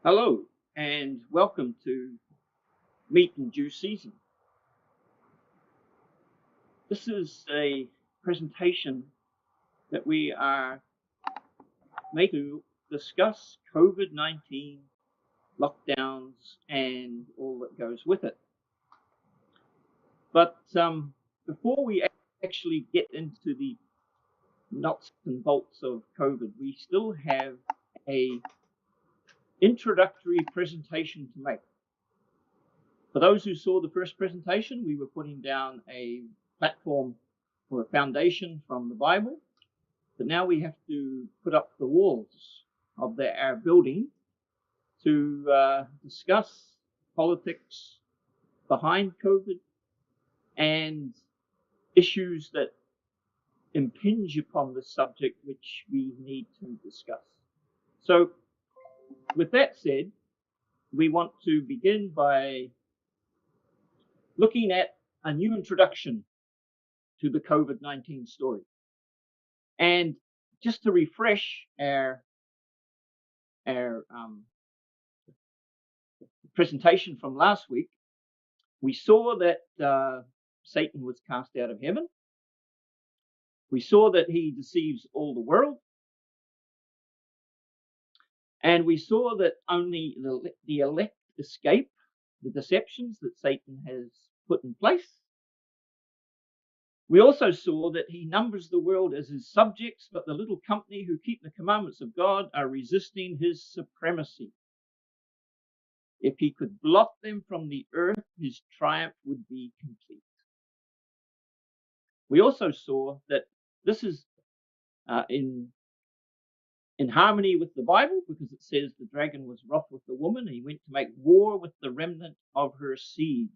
Hello, and welcome to Meat and Juice Season. This is a presentation that we are making to discuss COVID-19 lockdowns and all that goes with it. But before we actually get into the nuts and bolts of COVID, we still have a introductory presentation to make. For those who saw the first presentation, we were putting down a platform or a foundation from the Bible, but now we have to put up the walls of our building to discuss politics behind COVID and issues that impinge upon the subject which we need to discuss. So with that said, we want to begin by looking at a new introduction to the COVID-19 story. And just to refresh our presentation from last week, we saw that Satan was cast out of heaven. We saw that he deceives all the world. And we saw that only the elect escape the deceptions that Satan has put in place. We also saw that he numbers the world as his subjects, but the little company who keep the commandments of God are resisting his supremacy. If he could blot them from the earth, his triumph would be complete. We also saw that this is in harmony with the Bible, because it says the dragon was wroth with the woman, and he went to make war with the remnant of her seed,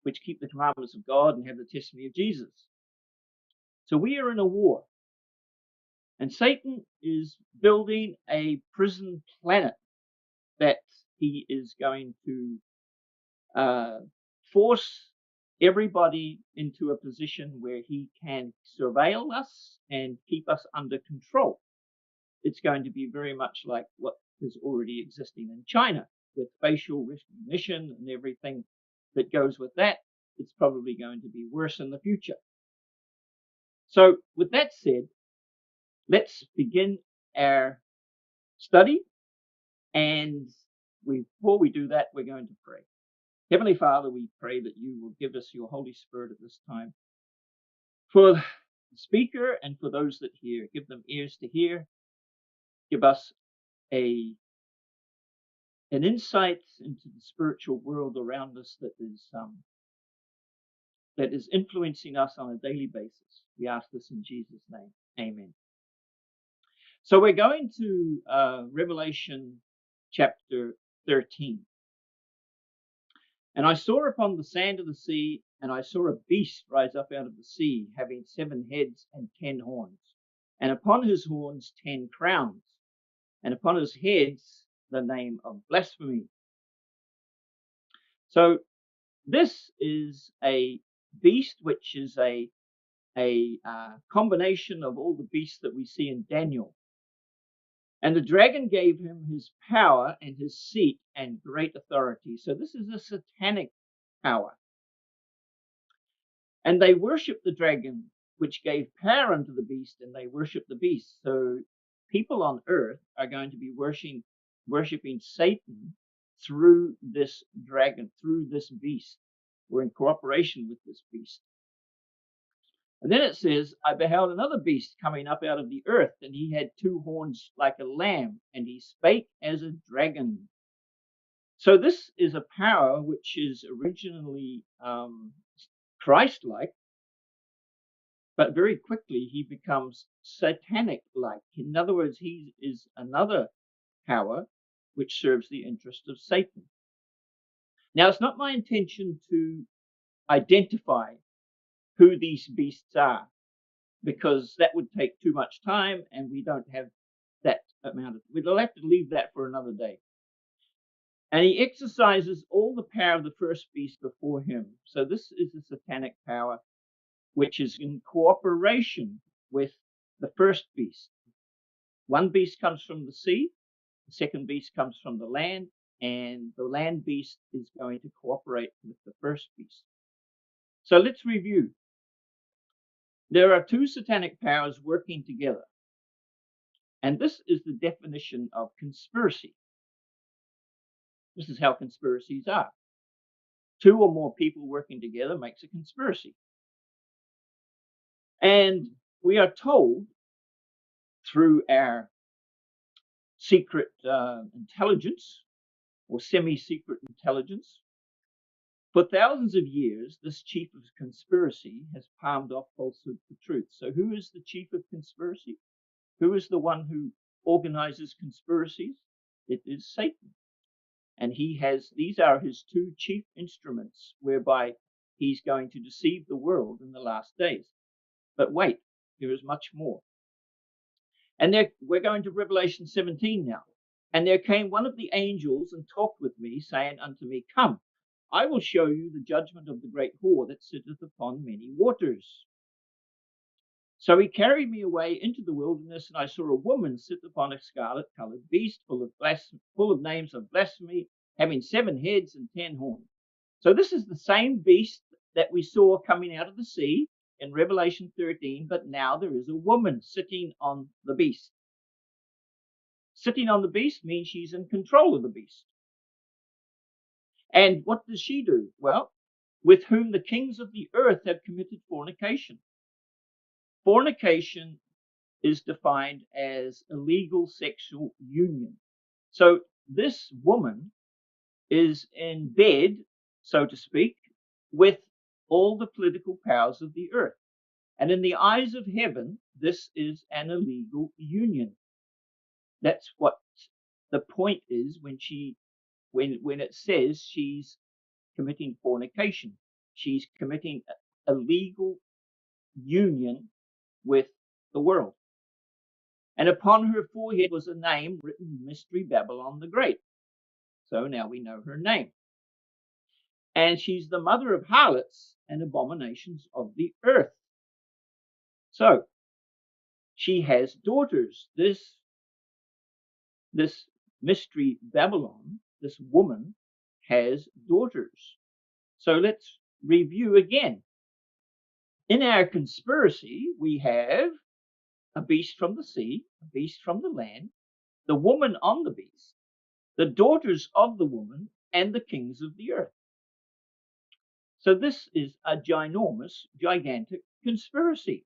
which keep the commandments of God and have the testimony of Jesus. So we are in a war, and Satan is building a prison planet that he is going to force everybody into a position where he can surveil us and keep us under control. It's going to be very much like what is already existing in China with facial recognition and everything that goes with that. It's probably going to be worse in the future. So with that said, let's begin our study. And before we do that, we're going to pray. Heavenly Father, we pray that you will give us your Holy Spirit at this time. For the speaker and for those that hear, give them ears to hear. Give us an insight into the spiritual world around us that is influencing us on a daily basis. We ask this in Jesus' name. Amen. So we're going to Revelation chapter 13. And I saw upon the sand of the sea, and I saw a beast rise up out of the sea, having 7 heads and 10 horns, and upon his horns 10 crowns, and upon his heads the name of blasphemy. So this is a beast which is a combination of all the beasts that we see in Daniel. And the dragon gave him his power and his seat and great authority. So this is a satanic power. And they worship the dragon, which gave power unto the beast, and they worship the beast. So people on earth are going to be worshiping Satan through this dragon, through this beast. We're in cooperation with this beast. And then it says, I beheld another beast coming up out of the earth, and he had 2 horns like a lamb, and he spake as a dragon. So this is a power which is originally Christ-like, but very quickly he becomes satanic-like. In other words, he is another power which serves the interest of Satan. Now, it's not my intention to identify who these beasts are, because that would take too much time, and we don't have that amount of. We'll have to leave that for another day. And he exercises all the power of the first beast before him. So this is a satanic power which is in cooperation with the first beast. One beast comes from the sea, The second beast comes from the land, and the land beast is going to cooperate with the first beast. So let's review. There are two satanic powers working together, and this is the definition of conspiracy. This is how conspiracies are. Two or more people working together makes a conspiracy. And we are told through our secret intelligence or semi-secret intelligence, for thousands of years, this chief of conspiracy has palmed off falsehood for truth. So who is the chief of conspiracy? Who is the one who organizes conspiracies? It is Satan. And these are his two chief instruments whereby he's going to deceive the world in the last days. But wait, there is much more. And we're going to Revelation 17 now. And there came one of the angels and talked with me, saying unto me, Come, I will show you the judgment of the great whore that sitteth upon many waters. So he carried me away into the wilderness, and I saw a woman sit upon a scarlet-colored beast, full of names of blasphemy, having 7 heads and 10 horns. So this is the same beast that we saw coming out of the sea in Revelation 13, but now there is a woman sitting on the beast. Sitting on the beast means she's in control of the beast. And what does she do? Well, with whom the kings of the earth have committed fornication. Fornication is defined as illegal sexual union. So this woman is in bed, so to speak, with all the political powers of the earth. And in the eyes of heaven, this is an illegal union. That's what the point is when it says she's committing fornication. She's committing a legal union with the world. And upon her forehead was a name written, Mystery Babylon the Great. So now we know her name. And she's the mother of harlots and abominations of the earth. So she has daughters. This Mystery Babylon, this woman, has daughters. So let's review again. In our conspiracy, we have a beast from the sea, a beast from the land, the woman on the beast, the daughters of the woman, and the kings of the earth. So this is a ginormous, gigantic conspiracy.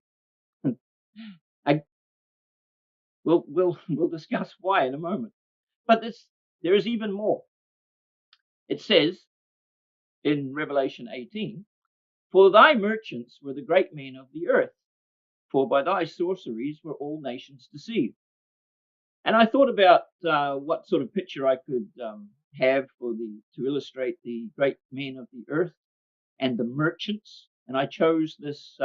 We'll discuss why in a moment. But there is even more. It says in Revelation 18, For thy merchants were the great men of the earth, for by thy sorceries were all nations deceived. And I thought about what sort of picture I could have to illustrate the great men of the earth and the merchants. And I chose this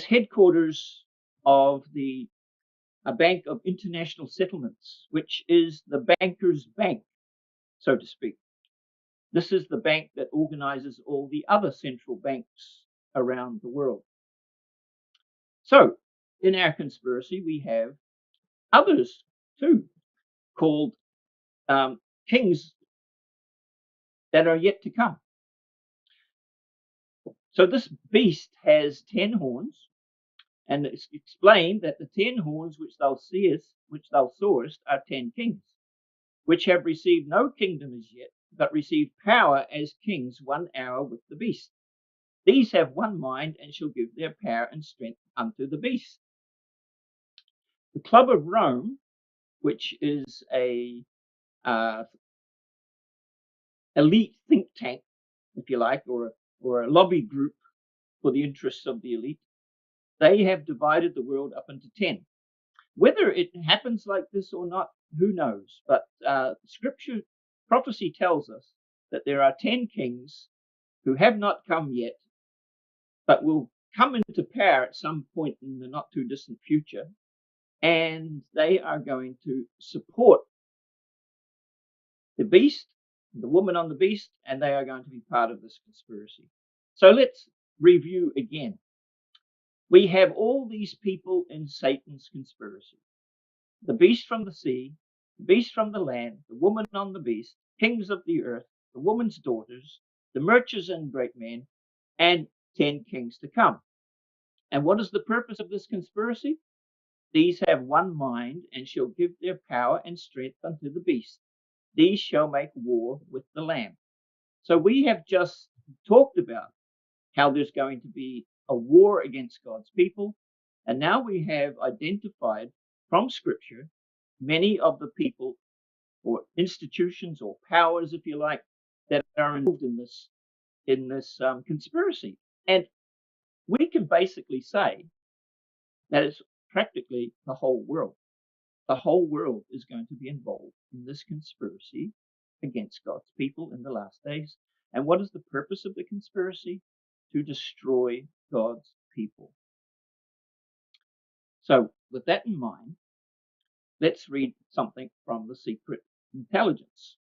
headquarters of a bank of international settlements, which is the banker's bank, so to speak. This is the bank that organizes all the other central banks around the world. So in our conspiracy, we have others too, called kings that are yet to come. So this beast has 10 horns, and it's explained that the 10 horns which thou sawest, are 10 kings, which have received no kingdom as yet, but received power as kings 1 hour with the beast. These have one mind, and shall give their power and strength unto the beast. The Club of Rome, which is a elite think tank, if you like, or a lobby group for the interests of the elite, they have divided the world up into 10. Whether it happens like this or not, who knows? But scripture prophecy tells us that there are 10 kings who have not come yet, but will come into power at some point in the not too distant future, and they are going to support the beast, the woman on the beast, and they are going to be part of this conspiracy. So let's review again. We have all these people in Satan's conspiracy. The beast from the sea, the beast from the land, the woman on the beast, kings of the earth, the woman's daughters, the merchants and great men, and 10 kings to come. And what is the purpose of this conspiracy? These have one mind, and shall give their power and strength unto the beast. These shall make war with the Lamb. So we have just talked about how there's going to be a war against God's people. And now we have identified from Scripture many of the people or institutions or powers, if you like, that are involved in this conspiracy. And we can basically say that it's practically the whole world. The whole world is going to be involved in this conspiracy against God's people in the last days. And what is the purpose of the conspiracy? To destroy God's people. So, with that in mind, let's read something from the secret intelligence.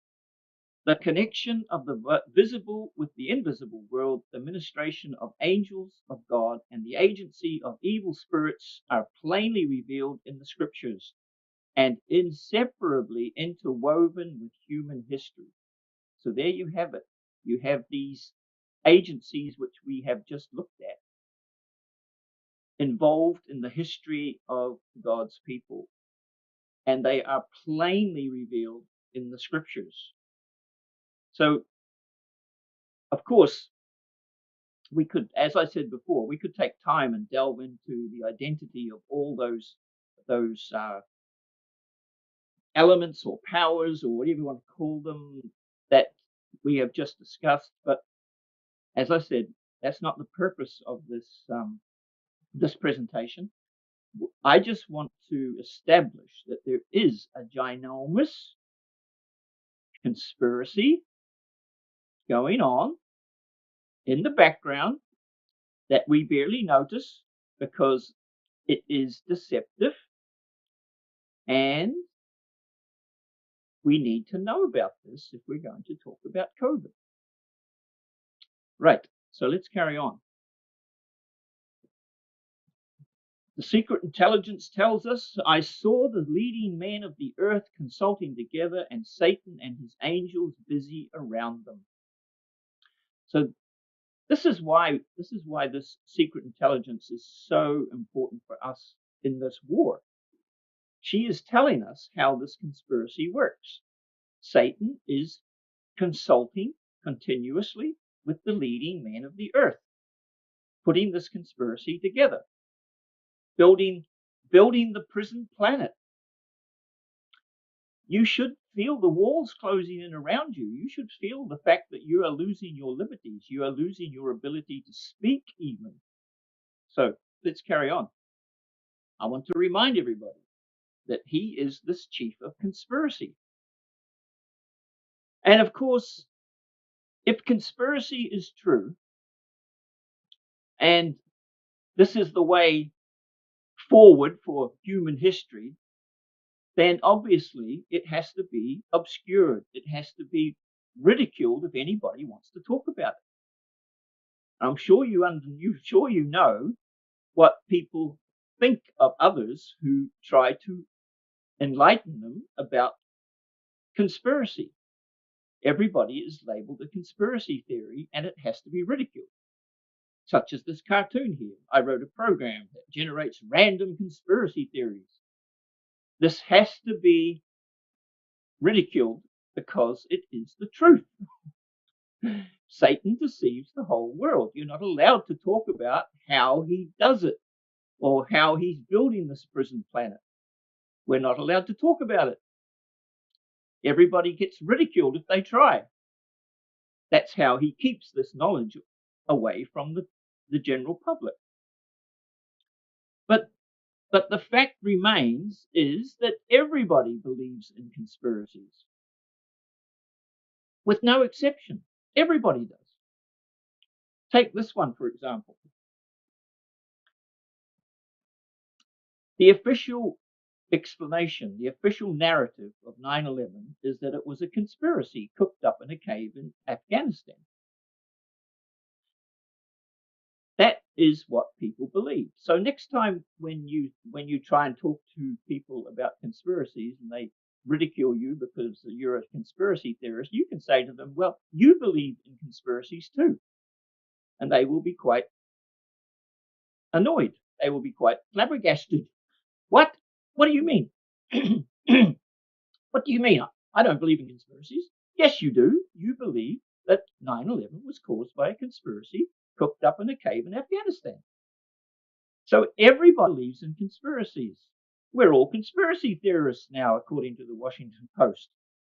The connection of the visible with the invisible world, the ministration of angels of God, and the agency of evil spirits are plainly revealed in the scriptures and inseparably interwoven with human history. So there you have it. You have these agencies which we have just looked at, involved in the history of God's people, and they are plainly revealed in the scriptures. So, of course, we could, as I said before, we could take time and delve into the identity of all those elements or powers or whatever you want to call them that we have just discussed. But as I said, that's not the purpose of this presentation. I just want to establish that there is a ginormous conspiracy going on in the background that we barely notice because it is deceptive, and we need to know about this if we're going to talk about COVID. Right, so let's carry on. The secret intelligence tells us, I saw the leading men of the earth consulting together, and Satan and his angels busy around them. So this is why this secret intelligence is so important for us in this war. She is telling us how this conspiracy works. Satan is consulting continuously with the leading men of the earth, putting this conspiracy together, building the prison planet. You should feel the walls closing in around you. You should feel the fact that you are losing your liberties. You are losing your ability to speak even. So let's carry on. I want to remind everybody that he is this chief of conspiracy. And of course, if conspiracy is true, and this is the way forward for human history, then obviously it has to be obscured. It has to be ridiculed if anybody wants to talk about it. I'm sure you know what people think of others who try to enlighten them about conspiracy. Everybody is labeled a conspiracy theory, and it has to be ridiculed. Such as this cartoon here. I wrote a program that generates random conspiracy theories. This has to be ridiculed because it is the truth. Satan deceives the whole world. You're not allowed to talk about how he does it or how he's building this prison planet. We're not allowed to talk about it. Everybody gets ridiculed if they try. That's how he keeps this knowledge away from the general public. But the fact remains is that everybody believes in conspiracies. With no exception. Everybody does. Take this one, for example. The official explanation, the official narrative of 9/11 is that it was a conspiracy cooked up in a cave in Afghanistan. That is what people believe. So next time when you try and talk to people about conspiracies and ridicule you because you're a conspiracy theorist, you can say to them, well, you believe in conspiracies too. And they will be quite annoyed. They will be quite flabbergasted. What? What do you mean? What do you mean? I don't believe in conspiracies. Yes, you do. You believe that 9/11 was caused by a conspiracy cooked up in a cave in Afghanistan. So everybody believes in conspiracies. We're all conspiracy theorists now, according to the Washington Post.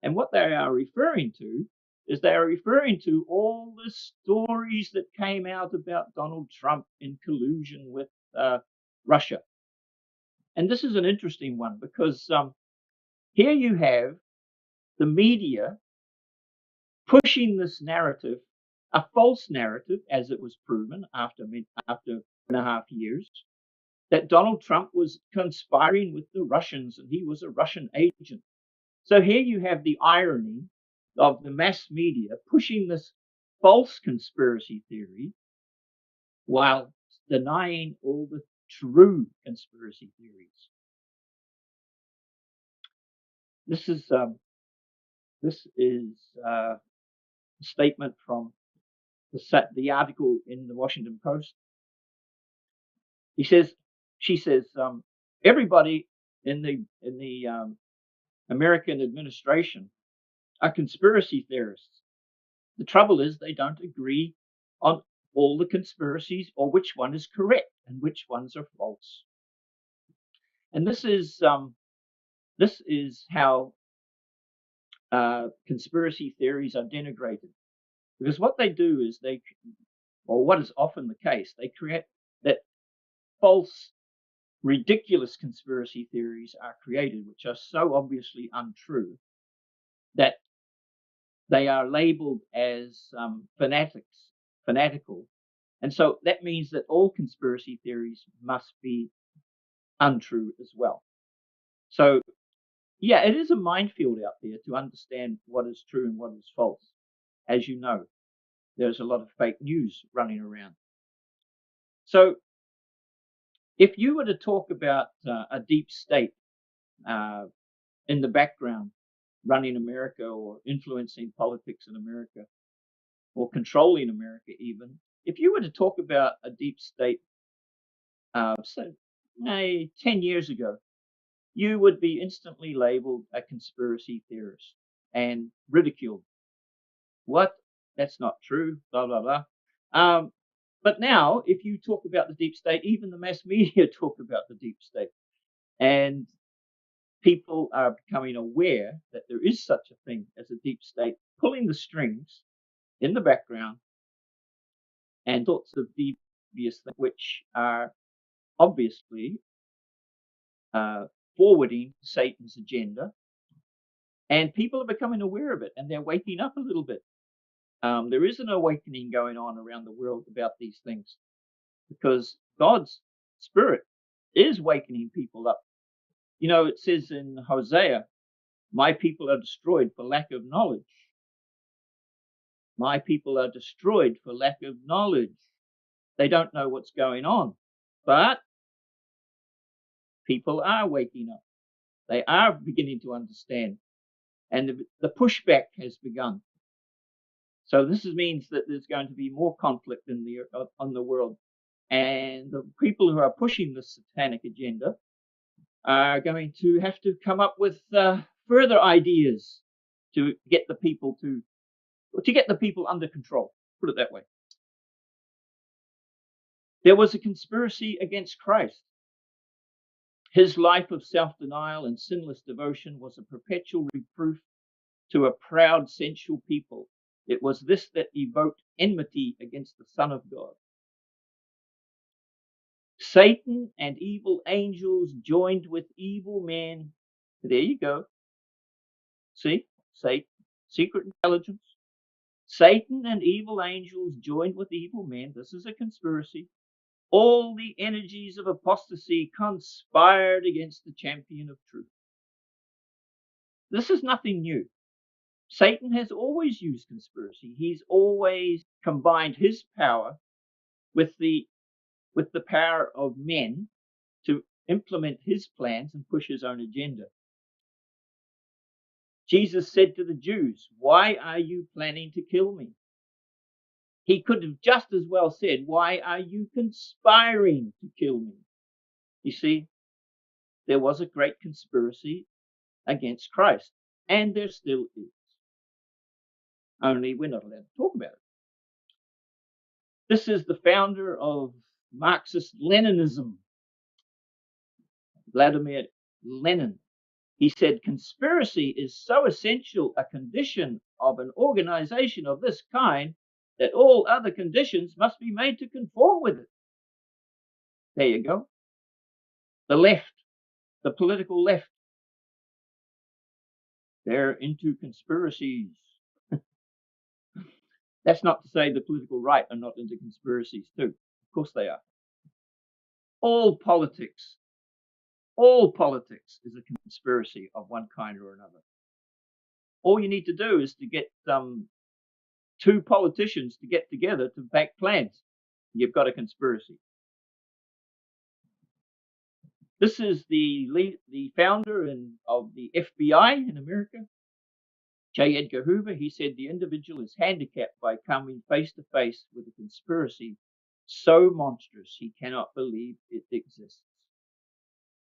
And what they are referring to is they are referring to all the stories that came out about Donald Trump in collusion with Russia. And this is an interesting one because here you have the media pushing this narrative, a false narrative, as it was proven after 2.5 years, that Donald Trump was conspiring with the Russians and he was a Russian agent. So here you have the irony of the mass media pushing this false conspiracy theory while denying all the true conspiracy theories. This is a statement from the article in the Washington Post. She says, everybody in the American administration are conspiracy theorists. The trouble is they don't agree on all the conspiracies or which one is correct and which ones are false. And this is how conspiracy theories are denigrated. Because what they do is or what is often the case, they create that false, ridiculous conspiracy theories are created, which are so obviously untrue that they are labeled as fanatical. And so that means that all conspiracy theories must be untrue as well. So, yeah, it is a minefield out there to understand what is true and what is false. As you know, there's a lot of fake news running around. So if you were to talk about a deep state in the background running America or influencing politics in America or controlling America even, if you were to talk about a deep state, 10 years ago, you would be instantly labeled a conspiracy theorist and ridiculed. What? That's not true, blah, blah, blah. But now, if you talk about the deep state, even the mass media talk about the deep state. And people are becoming aware that there is such a thing as a deep state pulling the strings in the background and sorts of devious things which are obviously forwarding Satan's agenda. And people are becoming aware of it and they're waking up a little bit. There is an awakening going on around the world about these things because God's Spirit is wakening people up. You know, it says in Hosea, my people are destroyed for lack of knowledge. My people are destroyed for lack of knowledge. They don't know what's going on. But people are waking up. They are beginning to understand. And the pushback has begun. So this means that there's going to be more conflict on the world. And the people who are pushing the satanic agenda are going to have to come up with further ideas to get the people under control. Put it that way. There was a conspiracy against Christ. His life of self-denial and sinless devotion was a perpetual reproof to a proud, sensual people. It was this that evoked enmity against the Son of God. Satan and evil angels joined with evil men. There you go. See? Satan, secret intelligence. Satan and evil angels joined with evil men. This is a conspiracy. All the energies of apostasy conspired against the champion of truth. This is nothing new. Satan has always used conspiracy. He's always combined his power with the power of men to implement his plans and push his own agenda. Jesus said to the Jews, "Why are you planning to kill me?" He could have just as well said, "Why are you conspiring to kill me?" You see, there was a great conspiracy against Christ, and there still is. Only we're not allowed to talk about it. This is the founder of Marxist-Leninism, Vladimir Lenin. He said, "Conspiracy is so essential a condition of an organization of this kind that all other conditions must be made to conform with it." There you go. The left, the political left, they're into conspiracies. That's not to say the political right are not into conspiracies too. Of course they are. All politics is a conspiracy of one kind or another. All you need to do is to get two politicians to get together to make plans. You've got a conspiracy. This is the founder of the FBI in America, J. Edgar Hoover. He said the individual is handicapped by coming face to face with a conspiracy so monstrous he cannot believe it exists.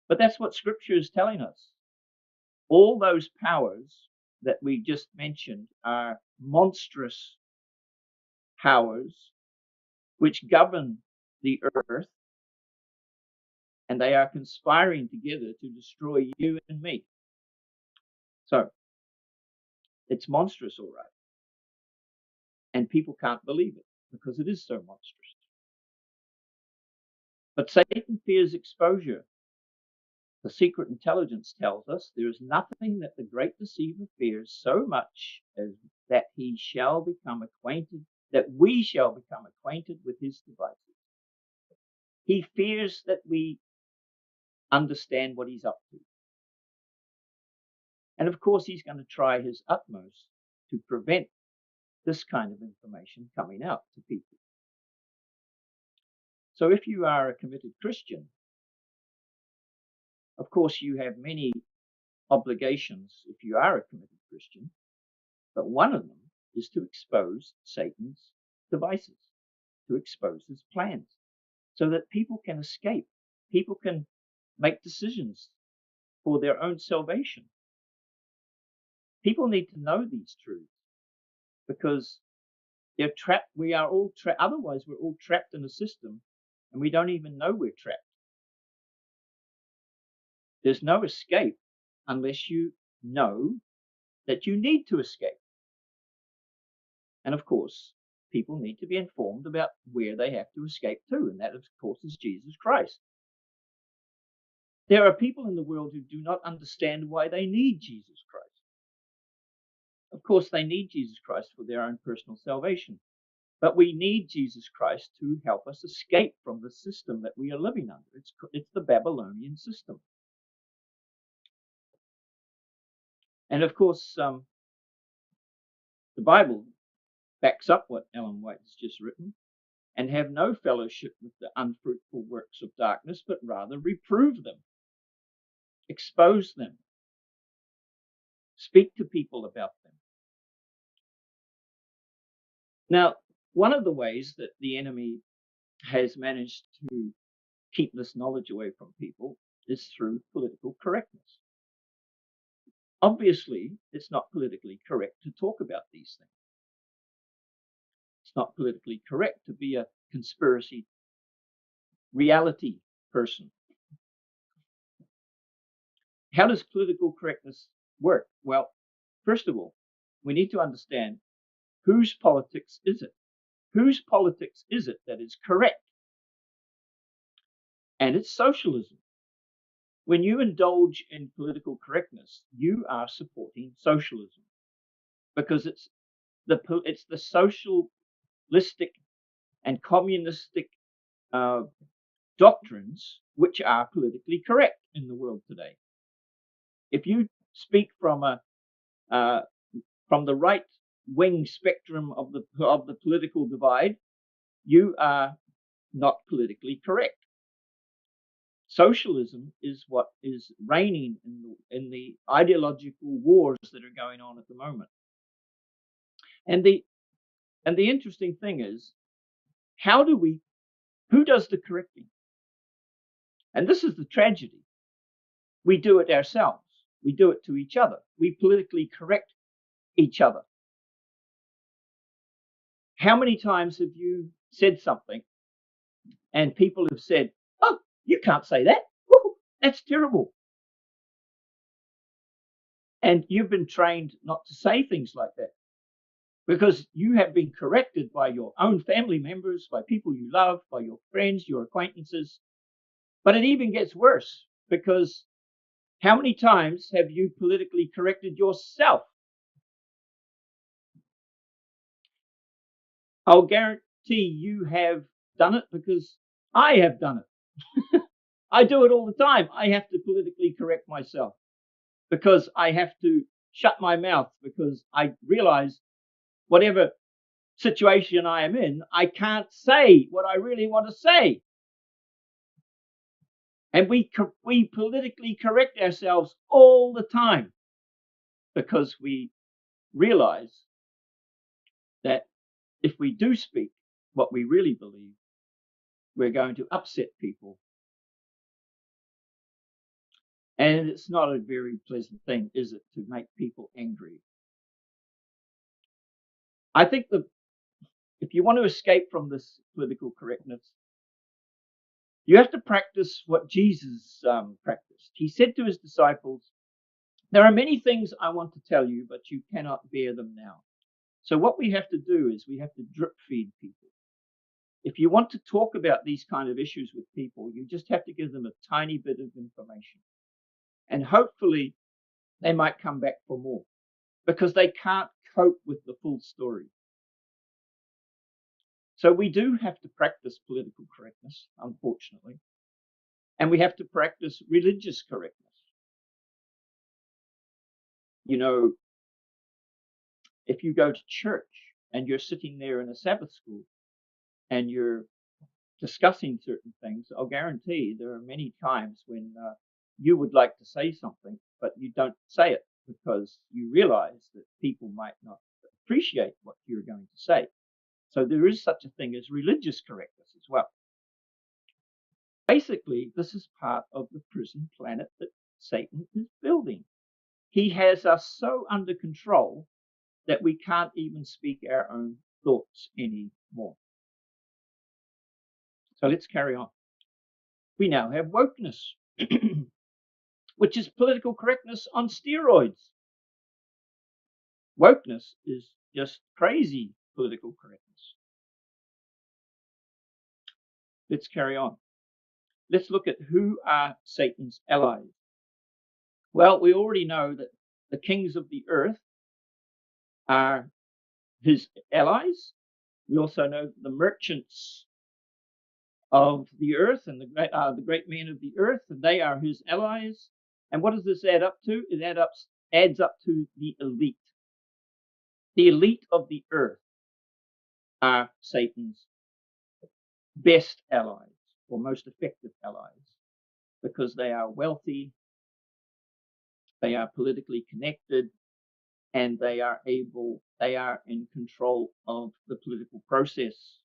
But that's what Scripture is telling us. All those powers that we just mentioned are monstrous powers which govern the earth, and they are conspiring together to destroy you and me. So it's monstrous, all right. And people can't believe it because it is so monstrous. But Satan fears exposure. The secret intelligence tells us there is nothing that the great deceiver fears so much as that we shall become acquainted with his devices. He fears that we understand what he's up to. And of course, he's going to try his utmost to prevent this kind of information coming out to people. So if you are a committed Christian, of course, you have many obligations if you are a committed Christian, but one of them is to expose Satan's devices, to expose his plans, so that people can escape. People can make decisions for their own salvation. People need to know these truths because they're trapped. We are all trapped. Otherwise, we're all trapped in a system and we don't even know we're trapped. There's no escape unless you know that you need to escape. And of course, people need to be informed about where they have to escape to, and that, of course, is Jesus Christ. There are people in the world who do not understand why they need Jesus Christ. Of course, they need Jesus Christ for their own personal salvation. But we need Jesus Christ to help us escape from the system that we are living under. It's the Babylonian system. And of course, the Bible backs up what Ellen White has just written. "And have no fellowship with the unfruitful works of darkness, but rather reprove them, expose them, speak to people about them." Now, one of the ways that the enemy has managed to keep this knowledge away from people is through political correctness. Obviously, it's not politically correct to talk about these things. It's not politically correct to be a conspiracy reality person. How does political correctness work? Well, first of all, we need to understand whose politics is it? Whose politics is it that is correct? And it's socialism. When you indulge in political correctness, you are supporting socialism because it's the socialistic and communistic doctrines which are politically correct in the world today. If you speak from the right wing spectrum of the political divide, you are not politically correct. socialism is what is reigning in the ideological wars that are going on at the moment. And the interesting thing is, who does the correcting? And this is the tragedy. We do it ourselves. We do it to each other. We politically correct each other. How many times have you said something and people have said, "Oh, you can't say that. Woo, that's terrible." And you've been trained not to say things like that because you have been corrected by your own family members, by people you love, by your friends, your acquaintances. But it even gets worse, because how many times have you politically corrected yourself? I'll guarantee you have done it, because I have done it. I do it all the time. I have to politically correct myself because I have to shut my mouth, because I realize whatever situation I am in, I can't say what I really want to say. And we politically correct ourselves all the time because we realize that if we do speak what we really believe, we're going to upset people. And it's not a very pleasant thing, is it, to make people angry? I think that if you want to escape from this political correctness, you have to practice what Jesus practiced. He said to his disciples, "There are many things I want to tell you, but you cannot bear them now." So what we have to do is we have to drip feed people. If you want to talk about these kind of issues with people, you just have to give them a tiny bit of information. And hopefully they might come back for more, because they can't cope with the full story. So we do have to practice political correctness, unfortunately. And we have to practice religious correctness. You know, if you go to church and you're sitting there in a Sabbath school and you're discussing certain things, I'll guarantee there are many times when you would like to say something, but you don't say it because you realize that people might not appreciate what you're going to say. So there is such a thing as religious correctness as well. Basically, this is part of the prison planet that Satan is building. He has us so under control that we can't even speak our own thoughts anymore. So let's carry on. We now have wokeness, which is political correctness on steroids. Wokeness is just crazy political correctness. Let's carry on. Let's look at who are Satan's allies. Well, we already know that the kings of the earth are his allies. We also know the merchants of the earth and the great men of the earth, and they are his allies. And what does this add up to? It adds up to the elite. The elite of the earth are Satan's best allies, or most effective allies, because they are wealthy, they are politically connected, and they are in control of the political process.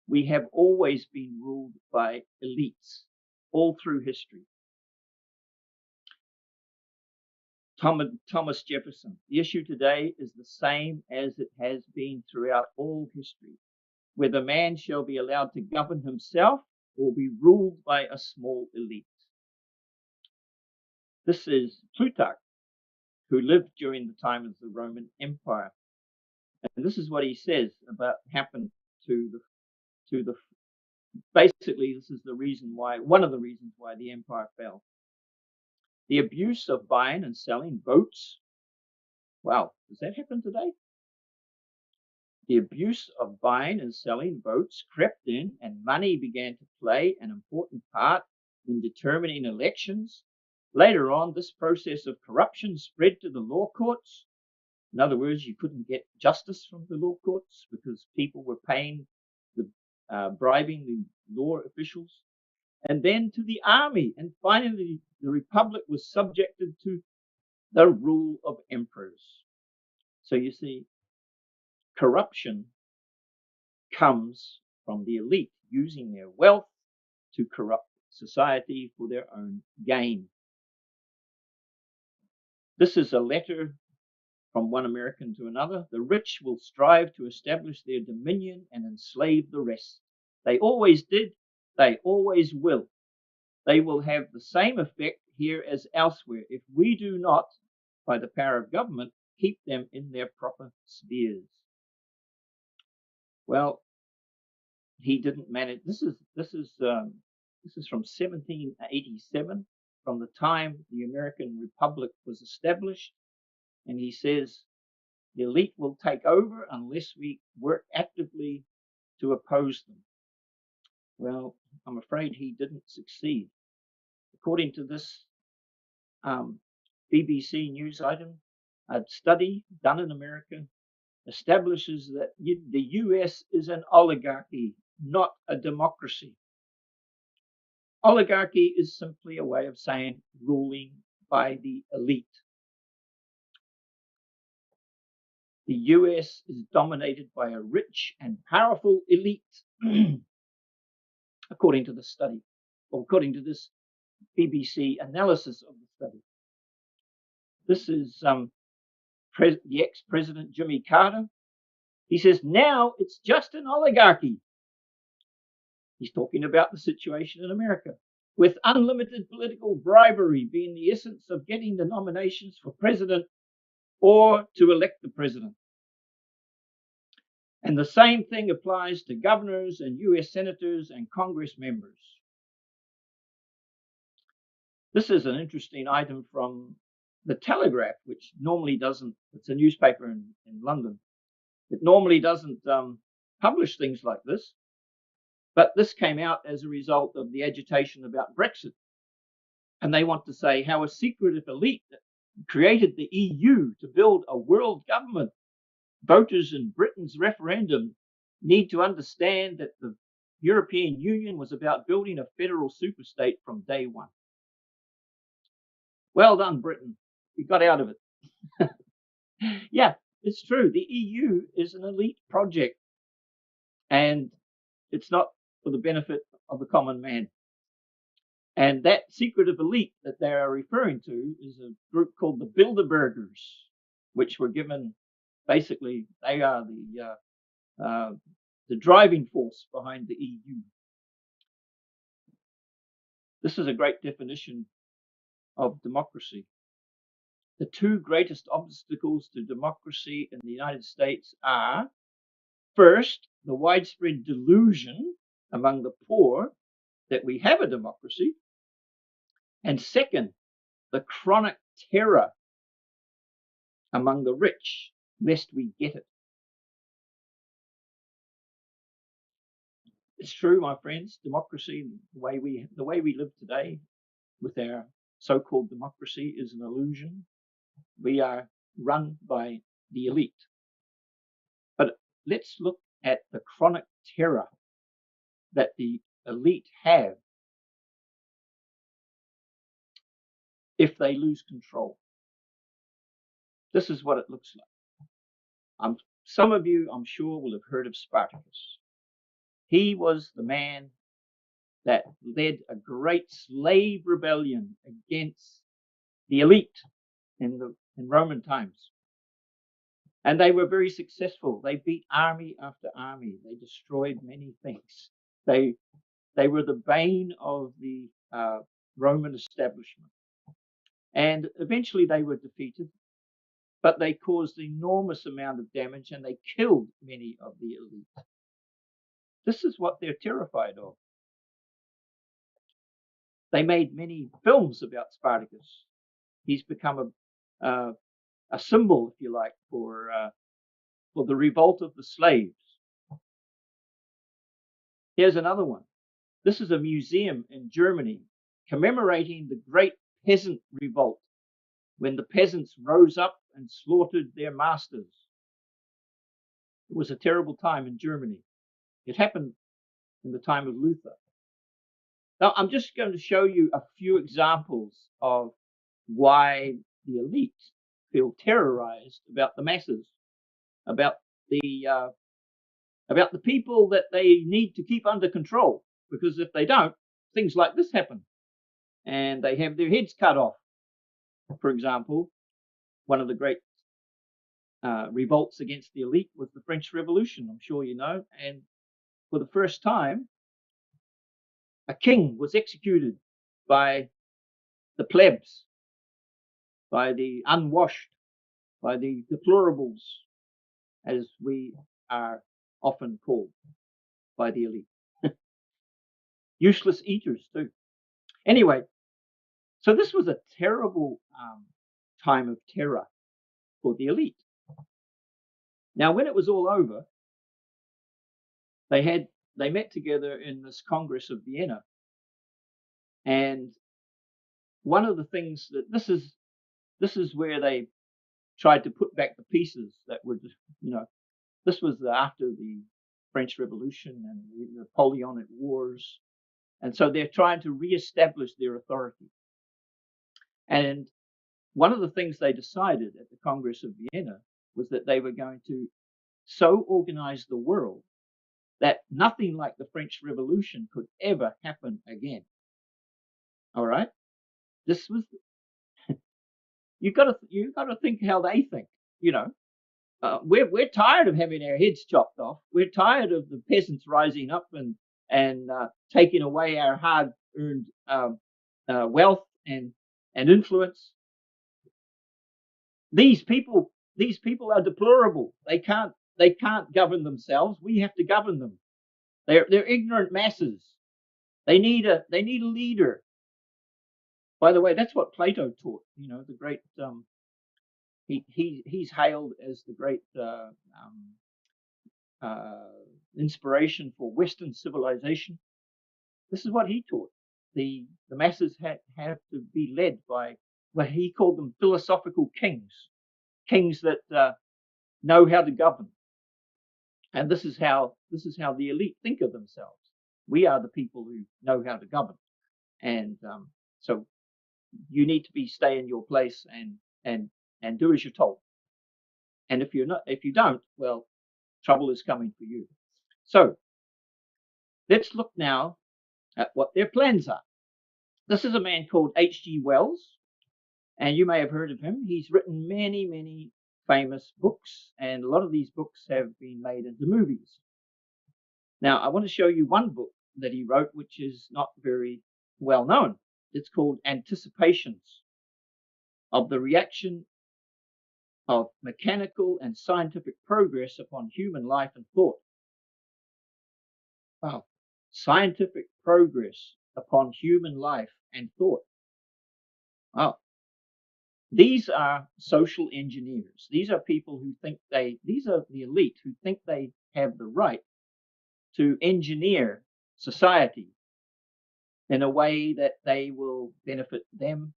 We have always been ruled by elites all through history. Thomas Jefferson: "The issue today is the same as it has been throughout all history, whether man shall be allowed to govern himself or be ruled by a small elite." This is Plutarch, who lived during the time of the Roman Empire. And this is what he says about happened to the basically, this is one of the reasons why the empire fell. "The abuse of buying and selling votes." Wow, does that happen today? "The abuse of buying and selling votes crept in, and money began to play an important part in determining elections. Later on, this process of corruption spread to the law courts." In other words, you couldn't get justice from the law courts because people were bribing the law officials. and then to the army, and finally the republic was subjected to the rule of emperors. So you see, corruption comes from the elite using their wealth to corrupt society for their own gain. This is a letter from one American to another. The rich will strive to establish their dominion and enslave the rest. They always did, they always will. They will have the same effect here as elsewhere if we do not, by the power of government, keep them in their proper spheres. Well, he didn't manage. This is from 1787, from the time the American Republic was established, and he says the elite will take over unless we work actively to oppose them. Well, I'm afraid he didn't succeed. According to this BBC news item, a study done in America establishes that the US is an oligarchy, not a democracy. Oligarchy is simply a way of saying ruling by the elite. The US is dominated by a rich and powerful elite, according to the study, or according to this BBC analysis of the study. This is the ex-president Jimmy Carter. He says, now it's just an oligarchy. He's talking about the situation in America, with unlimited political bribery being the essence of getting the nominations for president or to elect the president. And the same thing applies to governors and US senators and Congress members. This is an interesting item from the Telegraph, which normally doesn't, it's a newspaper in London. It normally doesn't publish things like this. But this came out as a result of the agitation about Brexit. And they want to say how a secretive elite that created the EU to build a world government, voters in Britain's referendum need to understand that the European Union was about building a federal superstate from day one. Well done, Britain. You got out of it. Yeah, it's true. The EU is an elite project, and it's not for the benefit of the common man. And that secretive elite that they are referring to is a group called the Bilderbergers, which were given, basically, they are the driving force behind the EU. This is a great definition of democracy. The two greatest obstacles to democracy in the United States are, first, the widespread delusion among the poor that we have a democracy, and second, the chronic terror among the rich, lest we get it. It's true, my friends, democracy, the way we live today with our so-called democracy is an illusion. We are run by the elite. But let's look at the chronic terror that the elite have if they lose control. This is what it looks like. Some of you, I'm sure, will have heard of Spartacus. He was the man that led a great slave rebellion against the elite in Roman times. And they were very successful. They beat army after army. They destroyed many things. They were the bane of the Roman establishment. And eventually they were defeated, but they caused enormous amount of damage and they killed many of the elite. This is what they're terrified of. They made many films about Spartacus. He's become a symbol, if you like, for the revolt of the slaves. Here's another one. This is a museum in Germany commemorating the great peasant revolt, when the peasants rose up and slaughtered their masters. It was a terrible time in Germany. It happened in the time of Luther. Now, I'm just going to show you a few examples of why the elite feel terrorized about the masses, about the uh, about the people that they need to keep under control. Because if they don't, things like this happen, and they have their heads cut off. For example, one of the great revolts against the elite was the French Revolution. I'm sure you know, and for the first time, a king was executed by the plebs, by the unwashed, by the deplorables, as we are often called by the elite. Useless eaters, too. Anyway, so this was a terrible time of terror for the elite. Now, when it was all over, they met together in this Congress of Vienna, and one of the things that this is where they tried to put back the pieces that were just, this was after the French Revolution and the Napoleonic Wars, and so they're trying to reestablish their authority. And one of the things they decided at the Congress of Vienna was that they were going to so organize the world that nothing like the French Revolution could ever happen again. All right, this was you got to think how they think. You know, we're tired of having our heads chopped off. We're tired of the peasants rising up and taking away our hard-earned wealth and influence. These people are deplorable. They can't govern themselves. We have to govern them. They're ignorant masses. They need a leader. By the way, that's what Plato taught. You know, the great he's hailed as the great inspiration for Western civilization. This is what he taught. The masses have to be led by, well, he called them philosophical kings that know how to govern. And this is how the elite think of themselves. We are the people who know how to govern, and so you need to stay in your place and do as you're told. And if you don't, well, trouble is coming for you. So let's look now at what their plans are. This is a man called H.G. Wells, and you may have heard of him. He's written many famous books, and a lot of these books have been made into movies. Now, I want to show you one book that he wrote, which is not very well known. It's called Anticipations of the Reaction of Mechanical and Scientific Progress upon Human Life and Thought. Wow. Scientific progress upon human life and thought. Wow. These are social engineers. These are people who think these are the elite who think they have the right to engineer society in a way that they will benefit them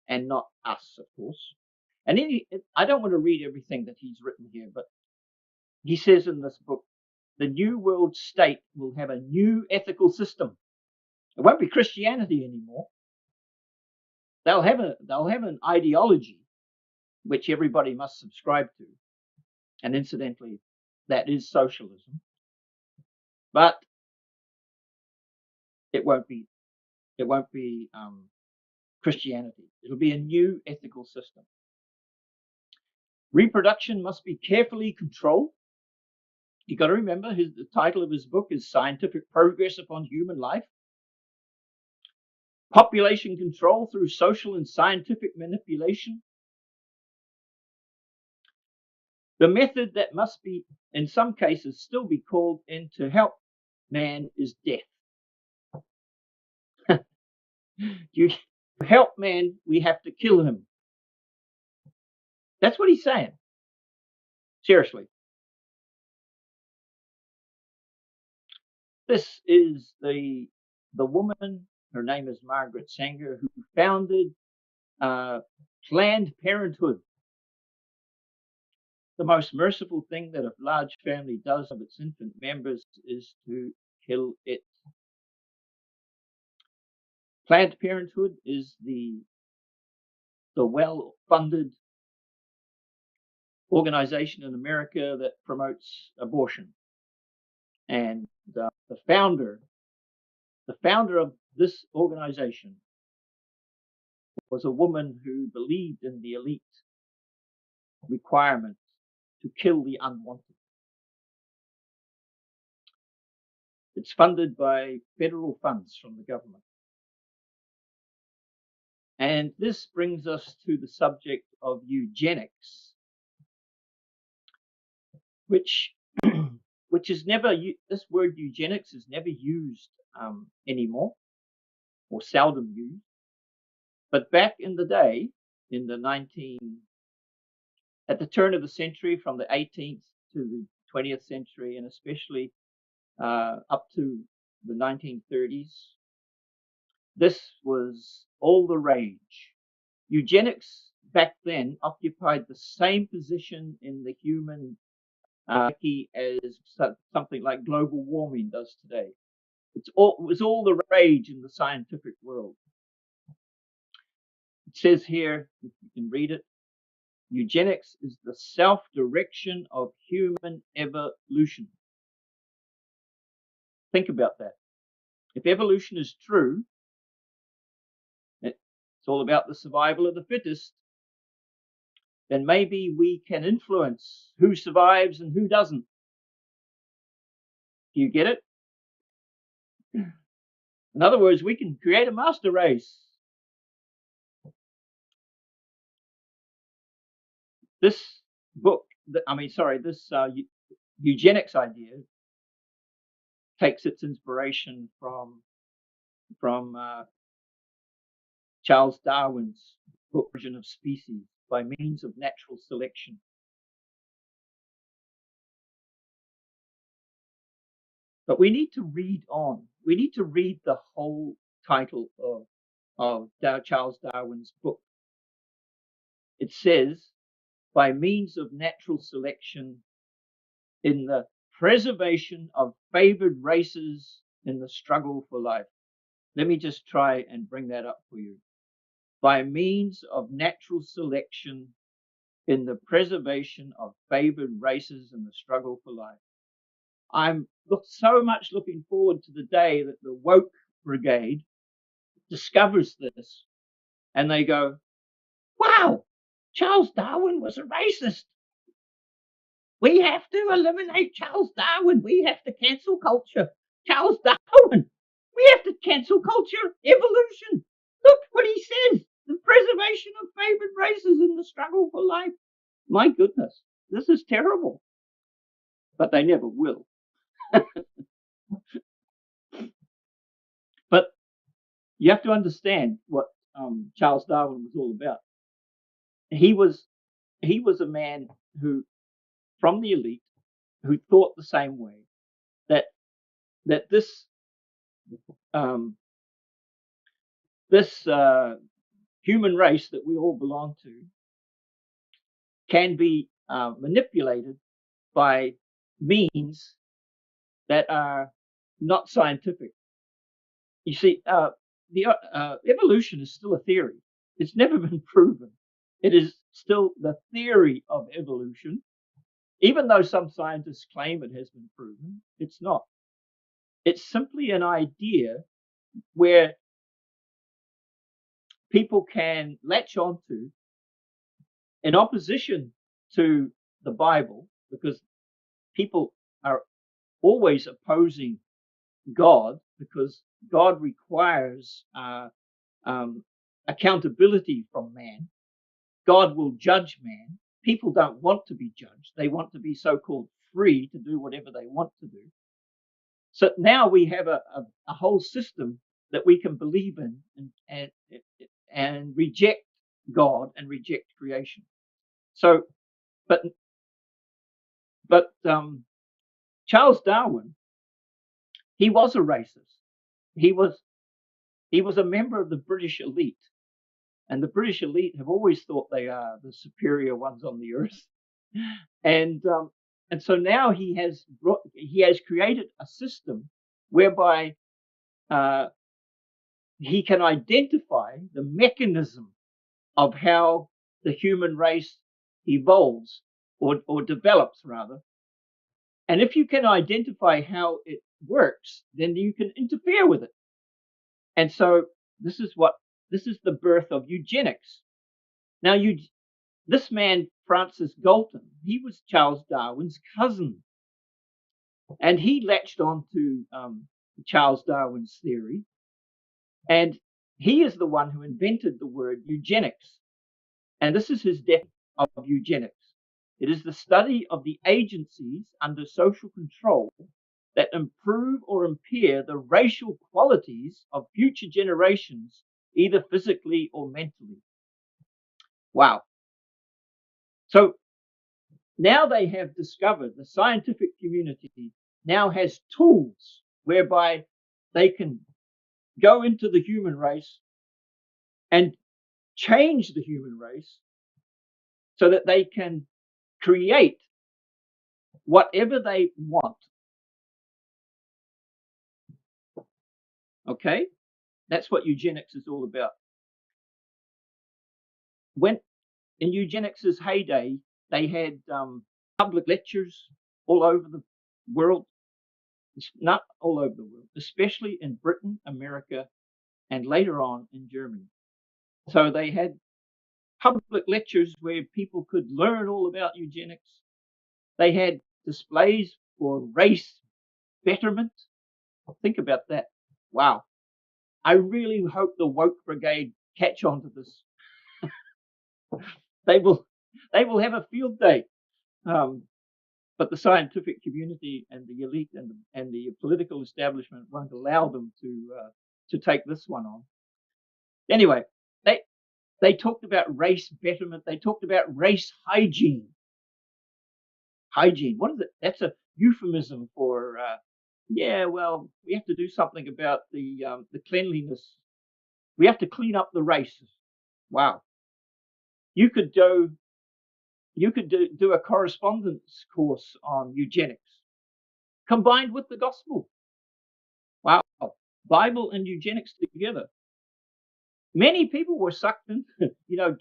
and not us, of course. And I don't want to read everything that he's written here, but he says in this book, the New World State will have a new ethical system. It won't be Christianity anymore. They'll have an ideology which everybody must subscribe to, and incidentally, that is socialism. But it won't be Christianity. It'll be a new ethical system. Reproduction must be carefully controlled. You got to remember, the title of his book is Scientific Progress Upon Human Life. Population control through social and scientific manipulation. The method that must be, in some cases, still be called in to help man is death. To help man, we have to kill him. That's what he's saying. Seriously. This is the woman, her name is Margaret Sanger, who founded Planned Parenthood. The most merciful thing that a large family does of its infant members is to kill it. Planned Parenthood is the well-funded organization in America that promotes abortion. And the founder of this organization was a woman who believed in the elite requirement to kill the unwanted. It's funded by federal funds from the government. And this brings us to the subject of eugenics, which is never, this word eugenics is never used anymore, or seldom used. But back in the day, in the at the turn of the century, from the 18th to the 20th century, and especially up to the 1930s, this was all the rage. Eugenics back then occupied the same position in the human psyche as something like global warming does today. It was all the rage in the scientific world. It says here, if you can read it, eugenics is the self-direction of human evolution. Think about that. If evolution is true, it's all about the survival of the fittest, then maybe we can influence who survives and who doesn't. Do you get it? In other words, we can create a master race. This book, this eugenics idea takes its inspiration from Charles Darwin's book Origin of Species by means of natural selection. But we need to read on. We need to read the whole title of Charles Darwin's book. It says, by means of natural selection in the preservation of favored races in the struggle for life. Let me just try and bring that up for you. By means of natural selection in the preservation of favored races in the struggle for life. I'm so much looking forward to the day that the woke brigade discovers this and they go, wow, Charles Darwin was a racist. We have to eliminate Charles Darwin. We have to cancel culture. Charles Darwin. We have to cancel culture. Evolution. Look what he says. The preservation of favored races in the struggle for life. My goodness, this is terrible. But they never will. But you have to understand what Charles Darwin was all about. He was a man who, from the elite, who thought the same way, that this human race that we all belong to can be manipulated by means that are not scientific. You see, evolution is still a theory. It's never been proven. It is still the theory of evolution. Even though some scientists claim it has been proven, it's not. It's simply an idea where people can latch onto in opposition to the Bible, because people are always opposing God, because God requires accountability from man. God will judge man. People don't want to be judged. They want to be so-called free to do whatever they want to do. So now we have a whole system that we can believe in and reject God and reject creation. So, but Charles Darwin, he was a racist. He was a member of the British elite, and the British elite have always thought they are the superior ones on the earth. And so now he has created a system whereby he can identify the mechanism of how the human race evolves or develops rather. And if you can identify how it works, then you can interfere with it. And so this is the birth of eugenics. Now, this man, Francis Galton, he was Charles Darwin's cousin. And he latched on to Charles Darwin's theory. And he is the one who invented the word eugenics. And this is his definition of eugenics. It is the study of the agencies under social control that improve or impair the racial qualities of future generations, either physically or mentally. Wow. So now they have discovered, the scientific community now has tools whereby they can go into the human race and change the human race so that they can create whatever they want. Okay? That's what eugenics is all about. When in eugenics' heyday, they had public lectures all over the world, not all over the world, especially in Britain, America, and later on in Germany. So they had public lectures where people could learn all about eugenics. They had displays for race betterment. Think about that. Wow. I really hope the woke brigade catch on to this. They will have a field day. But the scientific community and the elite and the political establishment won't allow them to take this one on. Anyway, they talked about race betterment. They talked about race hygiene. Hygiene. What is it? That's a euphemism for yeah. Well, we have to do something about the cleanliness. We have to clean up the races. Wow. You could do a correspondence course on eugenics combined with the gospel. Wow. Bible and eugenics together. Many people were sucked in. You know,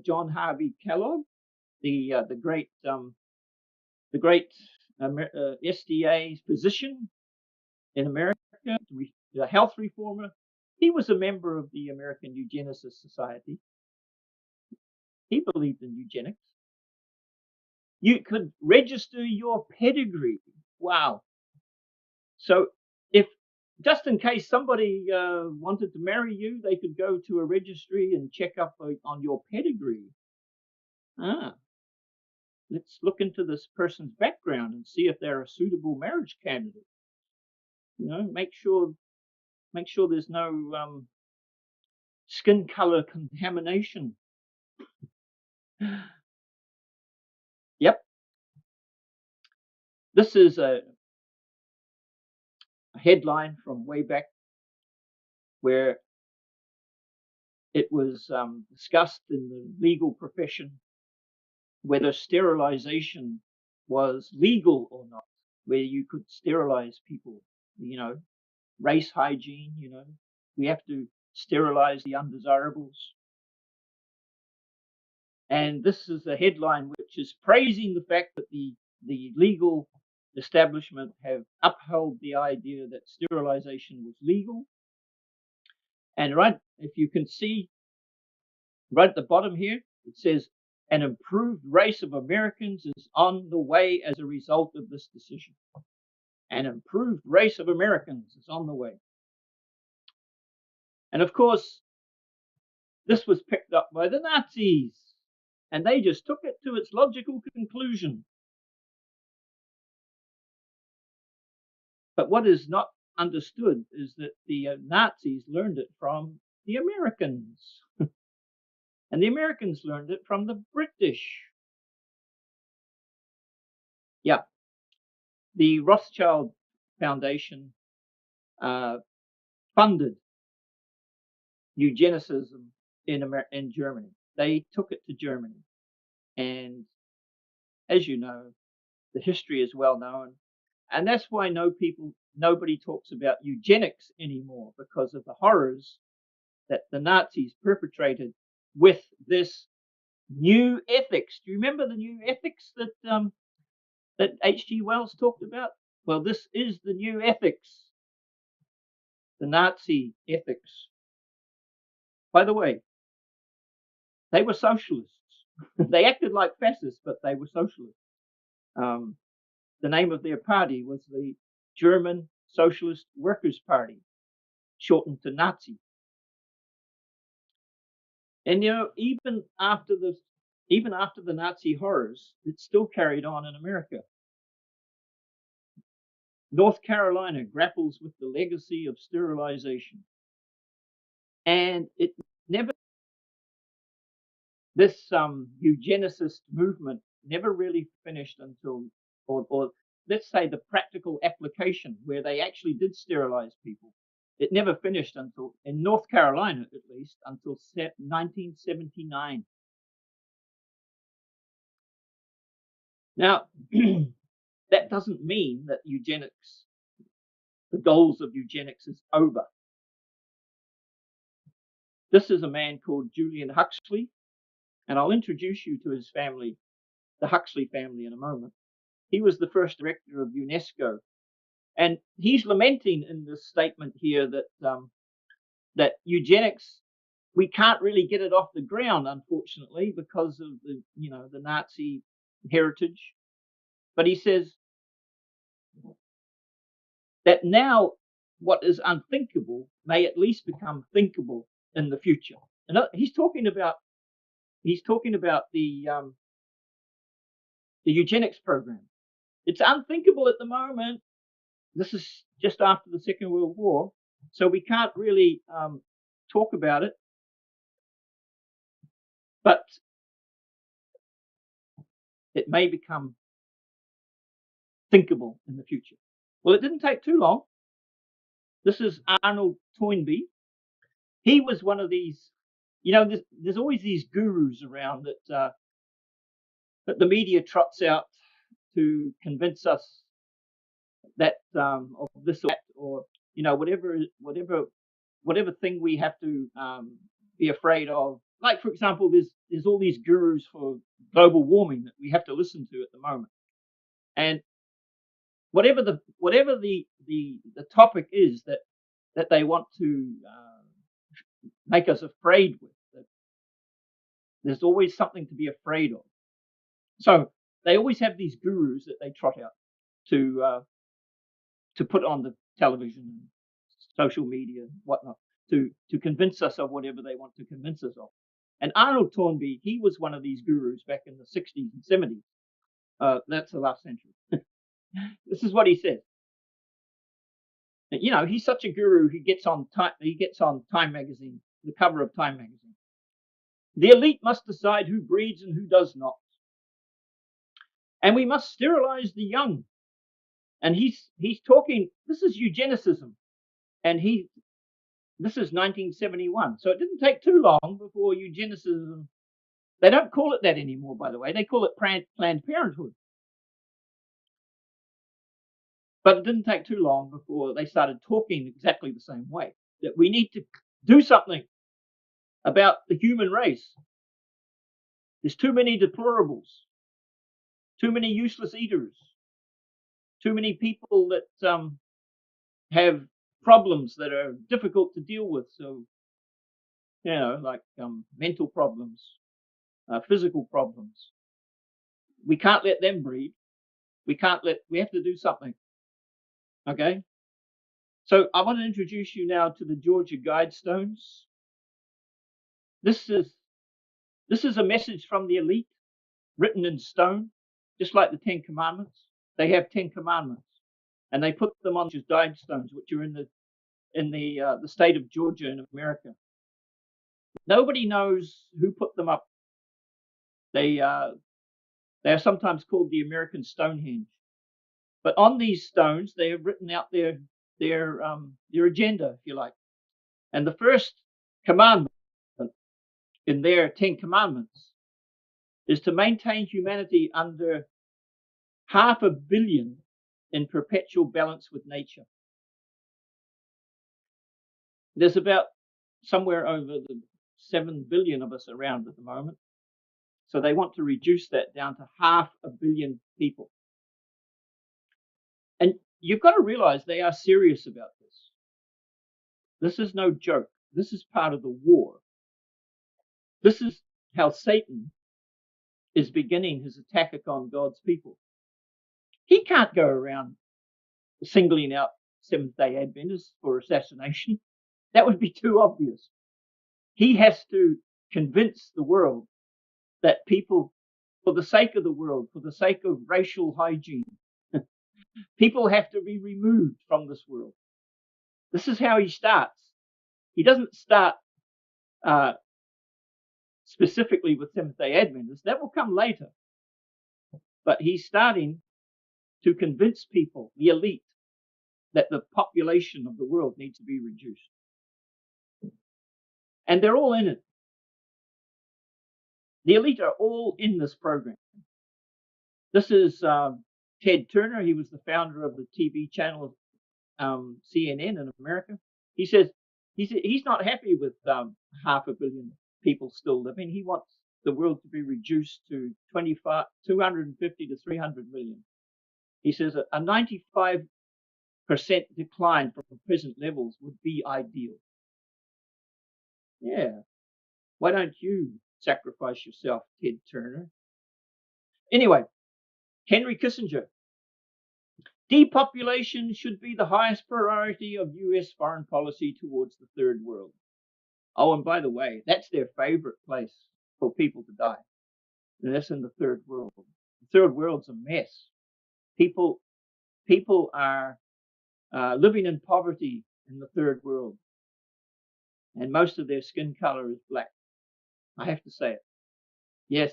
John Harvey Kellogg, the great SDA physician in America, the health reformer. He was a member of the American Eugenicist Society. He believed in eugenics. You could register your pedigree. Wow. So if just in case somebody wanted to marry you, they could go to a registry and check up on your pedigree. Let's look into this person's background and see if they're a suitable marriage candidate. You know, make sure there's no skin color contamination. Yep. This is a headline from way back where it was discussed in the legal profession whether sterilization was legal or not, where you could sterilize people, you know, race hygiene, you know, we have to sterilize the undesirables. And this is a headline which is praising the fact that the legal establishment have upheld the idea that sterilization was legal. And right, if you can see right at the bottom here, it says an improved race of Americans is on the way as a result of this decision. An improved race of Americans is on the way. And of course, this was picked up by the Nazis, and they just took it to its logical conclusion. But what is not understood is that the Nazis learned it from the Americans. And the Americans learned it from the British. Yeah. The Rothschild Foundation funded eugenicism in Germany. They took it to Germany. And as you know, the history is well known. And that's why nobody talks about eugenics anymore because of the horrors that the Nazis perpetrated with this new ethics. Do you remember the new ethics that H.G. Wells talked about? Well, this is the new ethics, the Nazi ethics. By the way, they were socialists. They acted like fascists, but they were socialists. The name of their party was the German Socialist Workers' Party, shortened to Nazi. And even after the Nazi horrors, it still carried on in America. North Carolina grapples with the legacy of sterilization, and it never this eugenicist movement never really finished until, or let's say the practical application where they actually did sterilize people. It never finished until, in North Carolina at least, until 1979. Now, that doesn't mean that eugenics, the goals of eugenics, is over. This is a man called Julian Huxley, and I'll introduce you to his family, the Huxley family, in a moment. He was the first director of UNESCO, and he's lamenting in this statement here that eugenics, we can't really get it off the ground, unfortunately, because of the Nazi heritage. But he says that now what is unthinkable may at least become thinkable in the future. And he's talking about the eugenics program. It's unthinkable at the moment. This is just after the Second World War, so we can't really talk about it. But it may become thinkable in the future. Well, it didn't take too long. This is Arnold Toynbee. He was one of these, there's always these gurus around that the media trots out to convince us that of this or that, or whatever thing we have to be afraid of. Like, for example, there's all these gurus for global warming that we have to listen to at the moment, and whatever the topic is that they want to make us afraid with, that there's always something to be afraid of. So they always have these gurus that they trot out to put on the television and social media and whatnot to convince us of whatever they want to convince us of. And Arnold Toynbee, he was one of these gurus back in the 60s and 70s. That's the last century. This is what he said. He's such a guru. He gets on Time magazine, the cover of Time magazine. The elite must decide who breeds and who does not, and we must sterilize the young. And he's talking. This is eugenicism, and this is 1971. So it didn't take too long before eugenicism. They don't call it that anymore, by the way. They call it Planned Parenthood. But it didn't take too long before they started talking exactly the same way, that we need to do something about the human race. There's too many deplorables, too many useless eaters, too many people that have problems that are difficult to deal with. So, like mental problems, physical problems. We can't let them breed. We have to do something. Okay. So I want to introduce you now to the Georgia Guidestones. This is a message from the elite, written in stone, just like the Ten Commandments. They have 10 commandments, and they put them on guidestones, which are in the state of Georgia in America. Nobody knows who put them up. They are sometimes called the American Stonehenge. But on these stones, they have written out their agenda, if you like. And the first commandment in their 10 commandments is to maintain humanity under 500 million in perpetual balance with nature. There's about somewhere over the 7 billion of us around at the moment. So they want to reduce that down to 500 million people. And you've got to realize they are serious about this. This is no joke. This is part of the war. This is how Satan is beginning his attack upon God's people. He can't go around singling out Seventh-day Adventists for assassination. That would be too obvious. He has to convince the world that people, for the sake of the world, for the sake of racial hygiene, people have to be removed from this world. This is how he starts. He doesn't start specifically with Seventh-day Adventists. That will come later. But he's starting to convince people, the elite, that the population of the world needs to be reduced. And they're all in it. The elite are all in this program. This is Ted Turner. He was the founder of the TV channel CNN in America. He says he's not happy with 500 million people still living. He wants the world to be reduced to 250 to 300 million. He says a 95% decline from present levels would be ideal. Yeah. Why don't you sacrifice yourself, Ted Turner? Anyway, Henry Kissinger. Depopulation should be the highest priority of US foreign policy towards the third world. Oh, and by the way, that's their favorite place for people to die. And that's in the third world. The third world's a mess. People are living in poverty in the third world. And most of their skin color is black. I have to say it. Yes.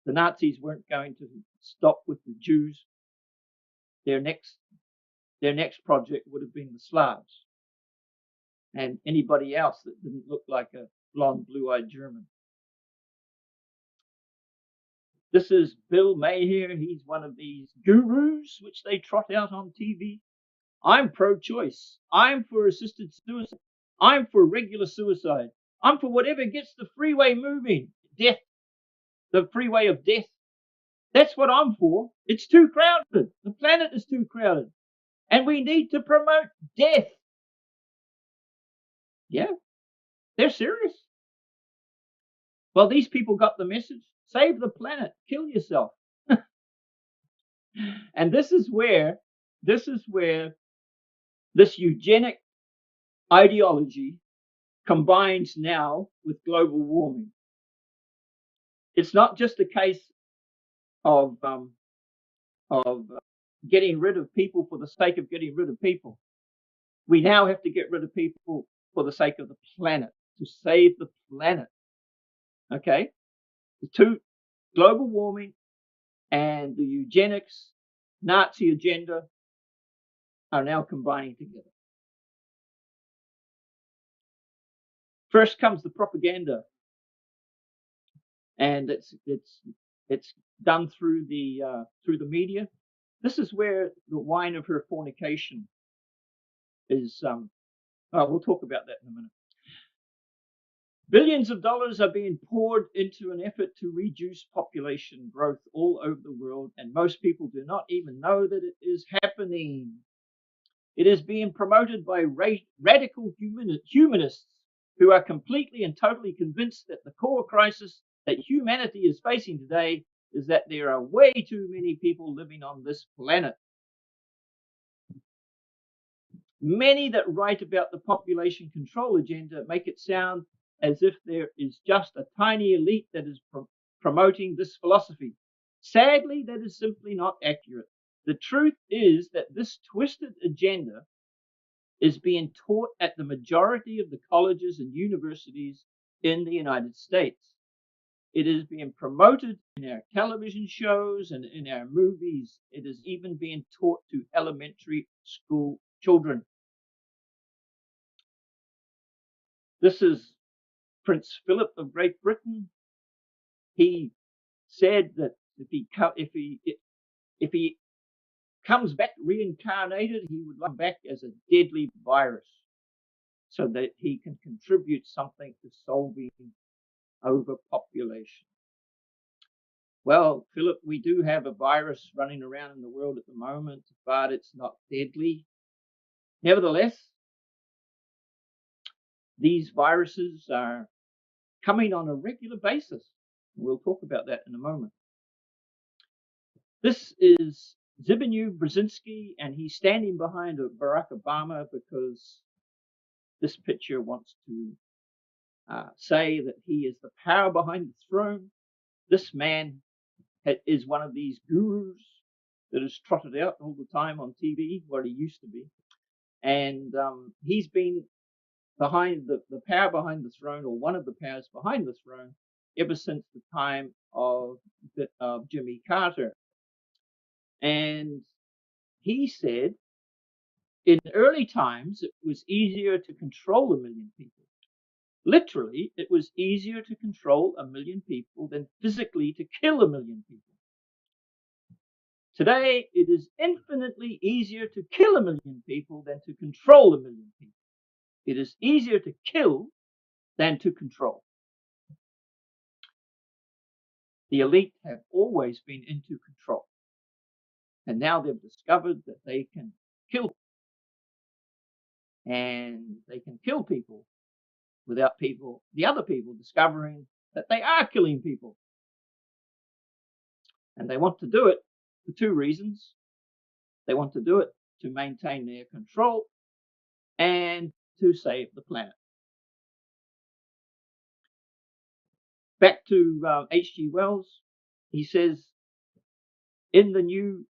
The Nazis weren't going to stop with the Jews. Their next project would have been the Slavs and anybody else that didn't look like a blonde, blue-eyed German. This is Bill Maher. He's one of these gurus which they trot out on TV. I'm pro-choice. I'm for assisted suicide. I'm for regular suicide. I'm for whatever gets the freeway moving. Death. The freeway of death. That's what I'm for. It's too crowded. The planet is too crowded. And we need to promote death. Yeah, they're serious. Well, these people got the message. Save the planet. Kill yourself. And this is where this eugenic ideology combines now with global warming. It's not just a case of getting rid of people for the sake of getting rid of people. We now have to get rid of people for the sake of the planet, to save the planet. Okay? The two, global warming and the eugenics Nazi agenda, are now combining together. First comes the propaganda, and it's done through the media. This is where the wine of her fornication is. We'll talk about that in a minute. Billions of dollars are being poured into an effort to reduce population growth all over the world, and most people do not even know that it is happening. It is being promoted by radical humanists who are completely and totally convinced that the core crisis that humanity is facing today is that there are way too many people living on this planet. Many that write about the population control agenda make it sound as if there is just a tiny elite that is promoting this philosophy. Sadly, that is simply not accurate. The truth is that this twisted agenda is being taught at the majority of the colleges and universities in the United States. It is being promoted in our television shows and in our movies. It is even being taught to elementary school children. This is Prince Philip of Great Britain. He said that if he comes back reincarnated, he would come back as a deadly virus so that he can contribute something to solving overpopulation. Well, Philip, we do have a virus running around in the world at the moment, but it's not deadly. Nevertheless, these viruses are coming on a regular basis. We'll talk about that in a moment. This is Zbigniew Brzezinski, and he's standing behind Barack Obama because this picture wants to say that he is the power behind the throne. This man is one of these gurus that is trotted out all the time on TV, what he used to be. And he's been behind the power behind the throne, or one of the powers behind the throne, ever since the time of Jimmy Carter. And he said in early times it was easier to control 1 million people. Literally, it was easier to control 1 million people than physically to kill 1 million people. Today, it is infinitely easier to kill 1 million people than to control 1 million people. It is easier to kill than to control. The elite have always been into control. And now they've discovered that they can kill. And they can kill people without the other people discovering that they are killing people. And they want to do it for two reasons. They want to do it to maintain their control and to save the planet. Back to H.G. Wells, he says, in the new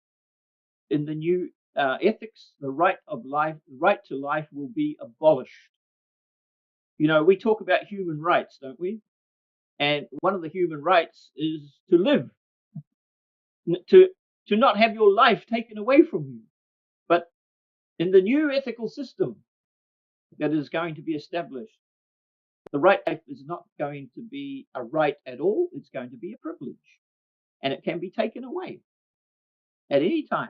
ethics, the right to life will be abolished. You know, we talk about human rights, don't we? And one of the human rights is to live, to not have your life taken away from you. But in the new ethical system that is going to be established, the right to life is not going to be a right at all. It's going to be a privilege, and it can be taken away at any time.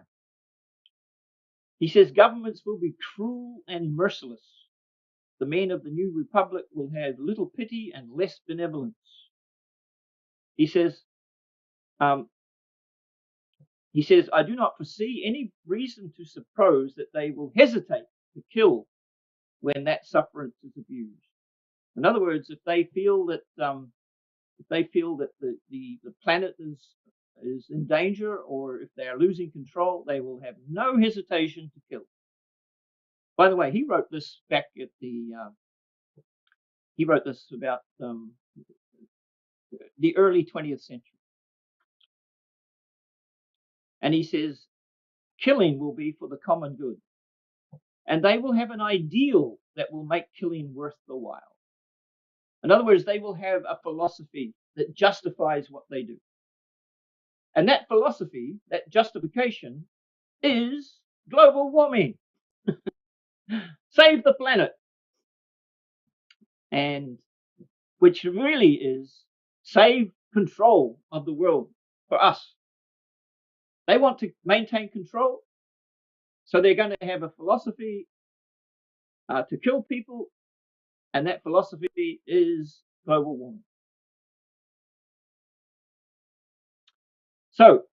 He says governments will be cruel and merciless. The men of the new republic will have little pity and less benevolence. He says, I do not foresee any reason to suppose that they will hesitate to kill when that sufferance is abused. In other words, if they feel that the planet is in danger, or if they are losing control, they will have no hesitation to kill. By the way, he wrote this back at he wrote this about the early 20th century. And he says, killing will be for the common good. And they will have an ideal that will make killing worth the while. In other words, they will have a philosophy that justifies what they do. And that philosophy, that justification, is global warming. Save the planet. And which really is save control of the world for us. They want to maintain control, so they're going to have a philosophy to kill people, and that philosophy is global warming. So,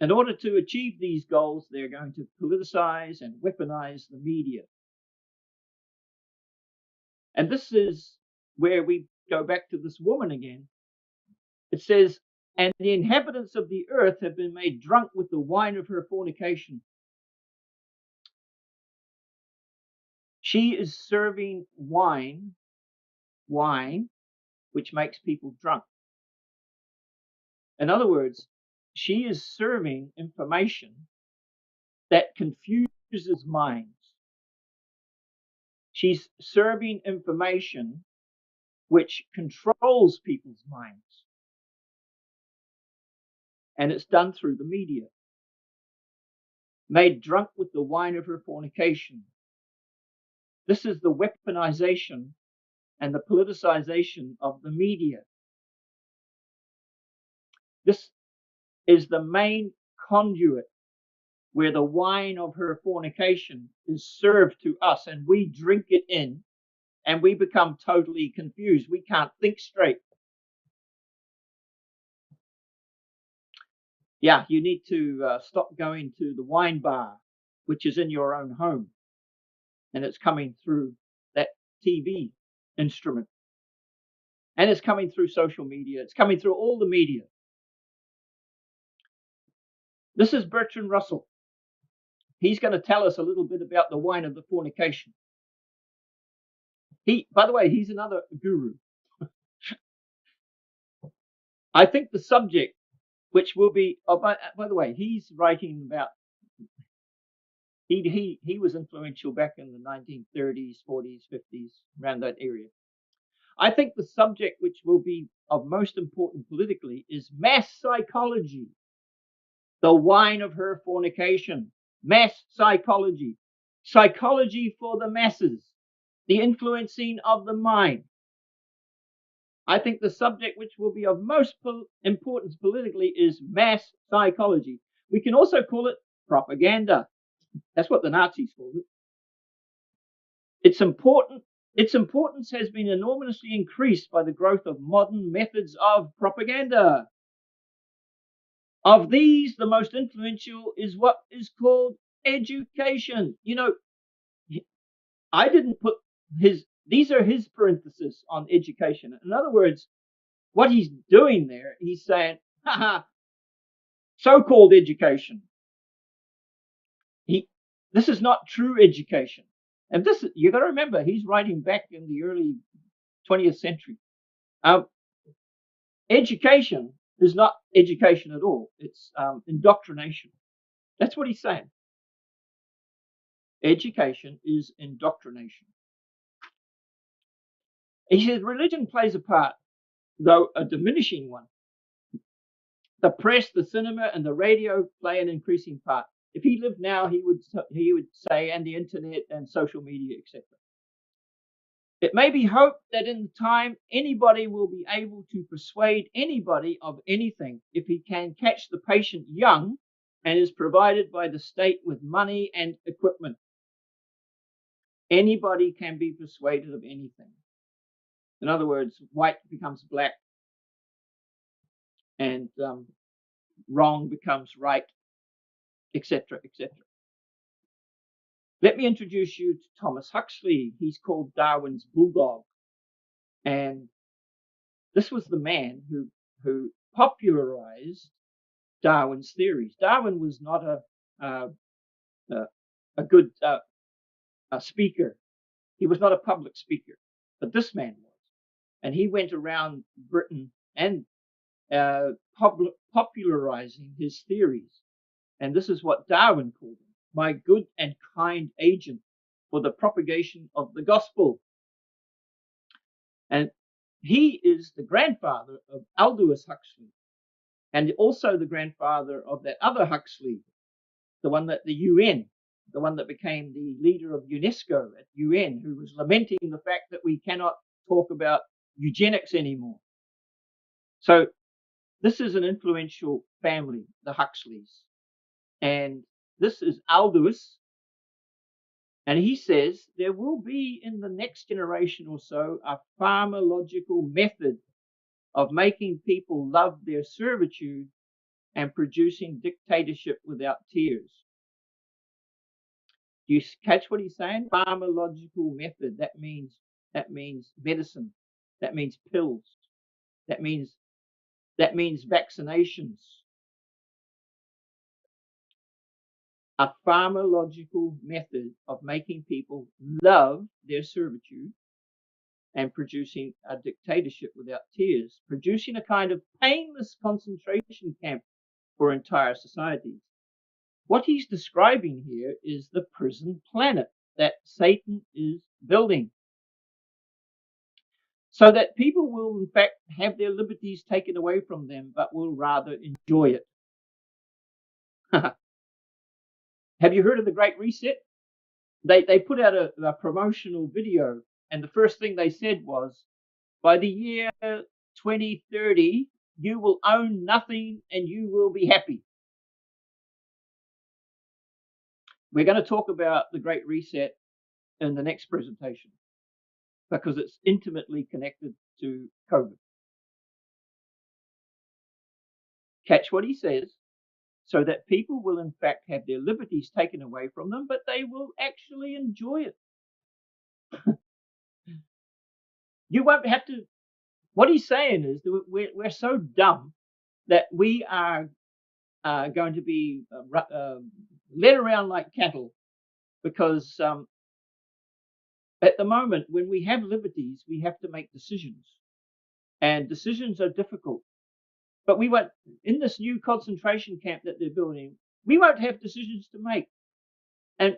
in order to achieve these goals, they're going to politicize and weaponize the media. And this is where we go back to this woman again. It says, and the inhabitants of the earth have been made drunk with the wine of her fornication. She is serving wine, which makes people drunk. In other words, she is serving information that confuses minds. She's serving information which controls people's minds. And it's done through the media. Made drunk with the wine of her fornication. This is the weaponization and the politicization of the media. This is the main conduit where the wine of her fornication is served to us and we drink it in and we become totally confused. We can't think straight. Yeah, you need to stop going to the wine bar, which is in your own home, and it's coming through that TV instrument. And it's coming through social media. It's coming through all the media. This is Bertrand Russell. He's going to tell us a little bit about the wine of the fornication. By the way, he's another guru. I think the subject, which will be, by the way, he's writing about, he was influential back in the 1930s, 40s, 50s, around that area. I think the subject which will be of most importance politically is mass psychology, the wine of her fornication, mass psychology, psychology for the masses, the influencing of the mind. I think the subject which will be of most importance politically is mass psychology. We can also call it propaganda. That's what the Nazis called it. Its importance has been enormously increased by the growth of modern methods of propaganda. Of these, the most influential is what is called education. You know, I didn't put these are his parentheses on education. In other words, what he's doing there, he's saying, haha, so-called education. This is not true education. And this, you got to remember, he's writing back in the early 20th century. Education is not education at all. It's indoctrination. That's what he's saying. Education is indoctrination. He says religion plays a part, though a diminishing one. The press, the cinema, and the radio play an increasing part. If he lived now, he would say, and the internet and social media, etc. It may be hoped that in time anybody will be able to persuade anybody of anything if he can catch the patient young and is provided by the state with money and equipment. Anybody can be persuaded of anything. In other words, white becomes black and wrong becomes right, etc., etc. Let me introduce you to Thomas Huxley. He's called Darwin's bulldog. And this was the man who popularized Darwin's theories. Darwin was not a good speaker. He was not a public speaker, but this man was. And he went around Britain and popularizing his theories. And this is what Darwin called him, my good and kind agent for the propagation of the gospel. And he is the grandfather of Aldous Huxley, and also the grandfather of that other Huxley, the one that the UN, the one that became the leader of UNESCO at UN, who was lamenting the fact that we cannot talk about eugenics anymore. So this is an influential family, the Huxleys. And this is Aldous. And he says there will be in the next generation or so a pharmacological method of making people love their servitude and producing dictatorship without tears. Do you catch what he's saying? Pharmacological method. That means medicine. That means pills. That means vaccinations. A pharmacological method of making people love their servitude and producing a dictatorship without tears, producing a kind of painless concentration camp for entire societies. What he's describing here is the prison planet that Satan is building, so that people will in fact have their liberties taken away from them, but will rather enjoy it. Have you heard of the Great Reset? They put out a promotional video, and the first thing they said was, by the year 2030, you will own nothing and you will be happy. We're going to talk about the Great Reset in the next presentation because it's intimately connected to COVID. Catch what he says, so that people will in fact have their liberties taken away from them, but they will actually enjoy it. You won't have to. What he's saying is that we're so dumb that we are going to be led around like cattle, because at the moment, when we have liberties, we have to make decisions, and decisions are difficult. But we won't, in this new concentration camp that they're building, we won't have decisions to make, and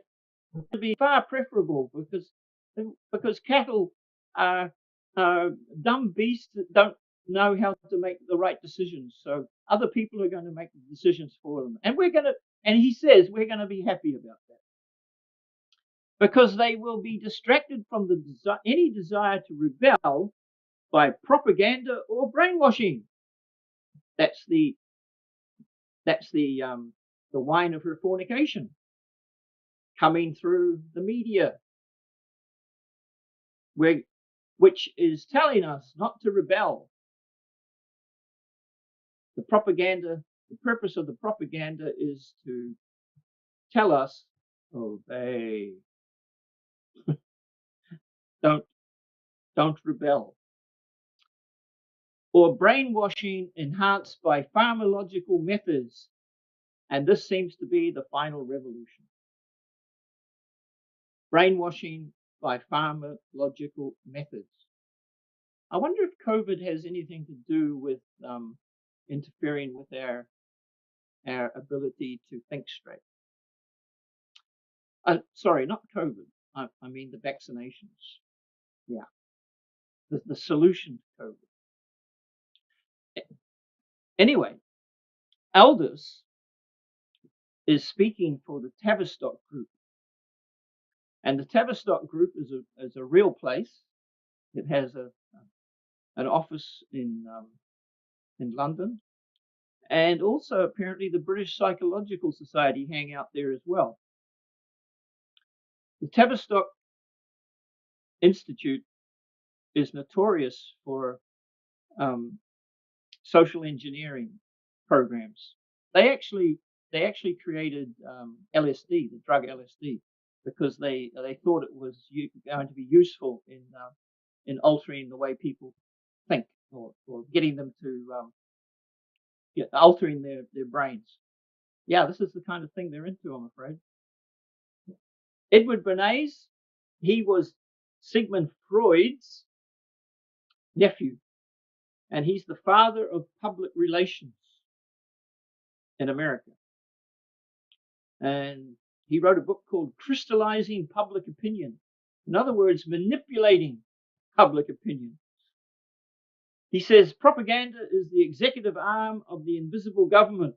it'd be far preferable because cattle are dumb beasts that don't know how to make the right decisions. So other people are going to make the decisions for them, and he says we're going to be happy about that, because they will be distracted from any desire to rebel by propaganda or brainwashing. That's the wine of her fornication coming through the media, which is telling us not to rebel. The purpose of the propaganda is to tell us, obey. Don't rebel. Or brainwashing enhanced by pharmacological methods, and this seems to be the final revolution. Brainwashing by pharmacological methods. I wonder if COVID has anything to do with interfering with our ability to think straight. Sorry, not COVID. I mean the vaccinations. Yeah, the solution to COVID. Anyway, Aldous is speaking for the Tavistock Group, and the Tavistock Group is a real place. It has an office in London, and also apparently the British Psychological Society hang out there as well. The Tavistock Institute is notorious for social engineering programs. They actually created LSD, the drug LSD, because they thought it was going to be useful in altering the way people think, or getting them to altering their brains. Yeah, this is the kind of thing they're into, I'm afraid. Edward Bernays, he was Sigmund Freud's nephew, and he's the father of public relations in America. And he wrote a book called Crystallizing Public Opinion. In other words, manipulating public opinion. He says propaganda is the executive arm of the invisible government.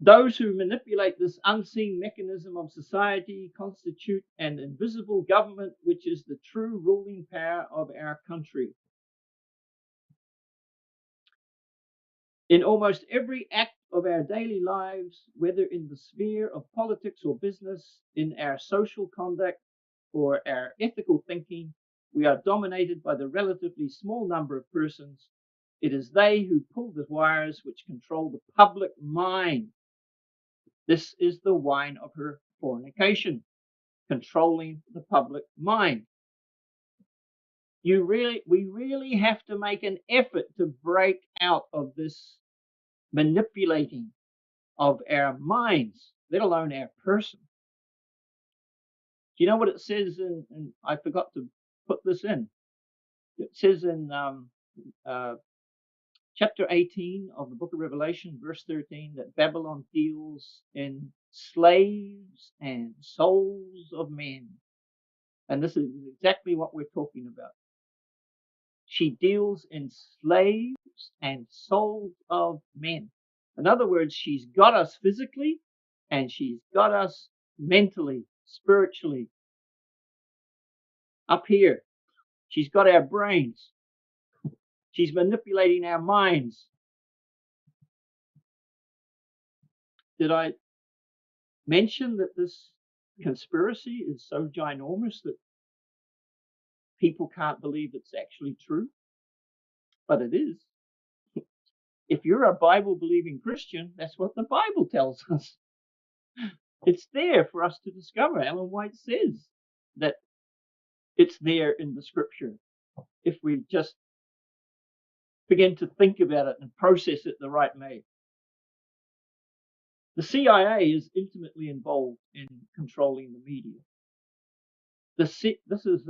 Those who manipulate this unseen mechanism of society constitute an invisible government, which is the true ruling power of our country. In almost every act of our daily lives, whether in the sphere of politics or business, in our social conduct or our ethical thinking, we are dominated by the relatively small number of persons. It is they who pull the wires which control the public mind. This is the wine of her fornication, controlling the public mind. We really have to make an effort to break out of this manipulating of our minds, let alone our person. Do you know what it says in I forgot to put this in. It says in chapter 18 of the book of Revelation, verse 13, that Babylon deals in slaves and souls of men. And this is exactly what we're talking about. She deals in slaves and souls of men. In other words, she's got us physically and she's got us mentally, spiritually. Up here, she's got our brains. She's manipulating our minds. Did I mention that this conspiracy is so ginormous that people can't believe it's actually true? But it is. If you're a Bible believing Christian, that's what the Bible tells us. It's there for us to discover. Ellen White says that it's there in the scripture if we just begin to think about it and process it the right way. The CIA is intimately involved in controlling the media. This is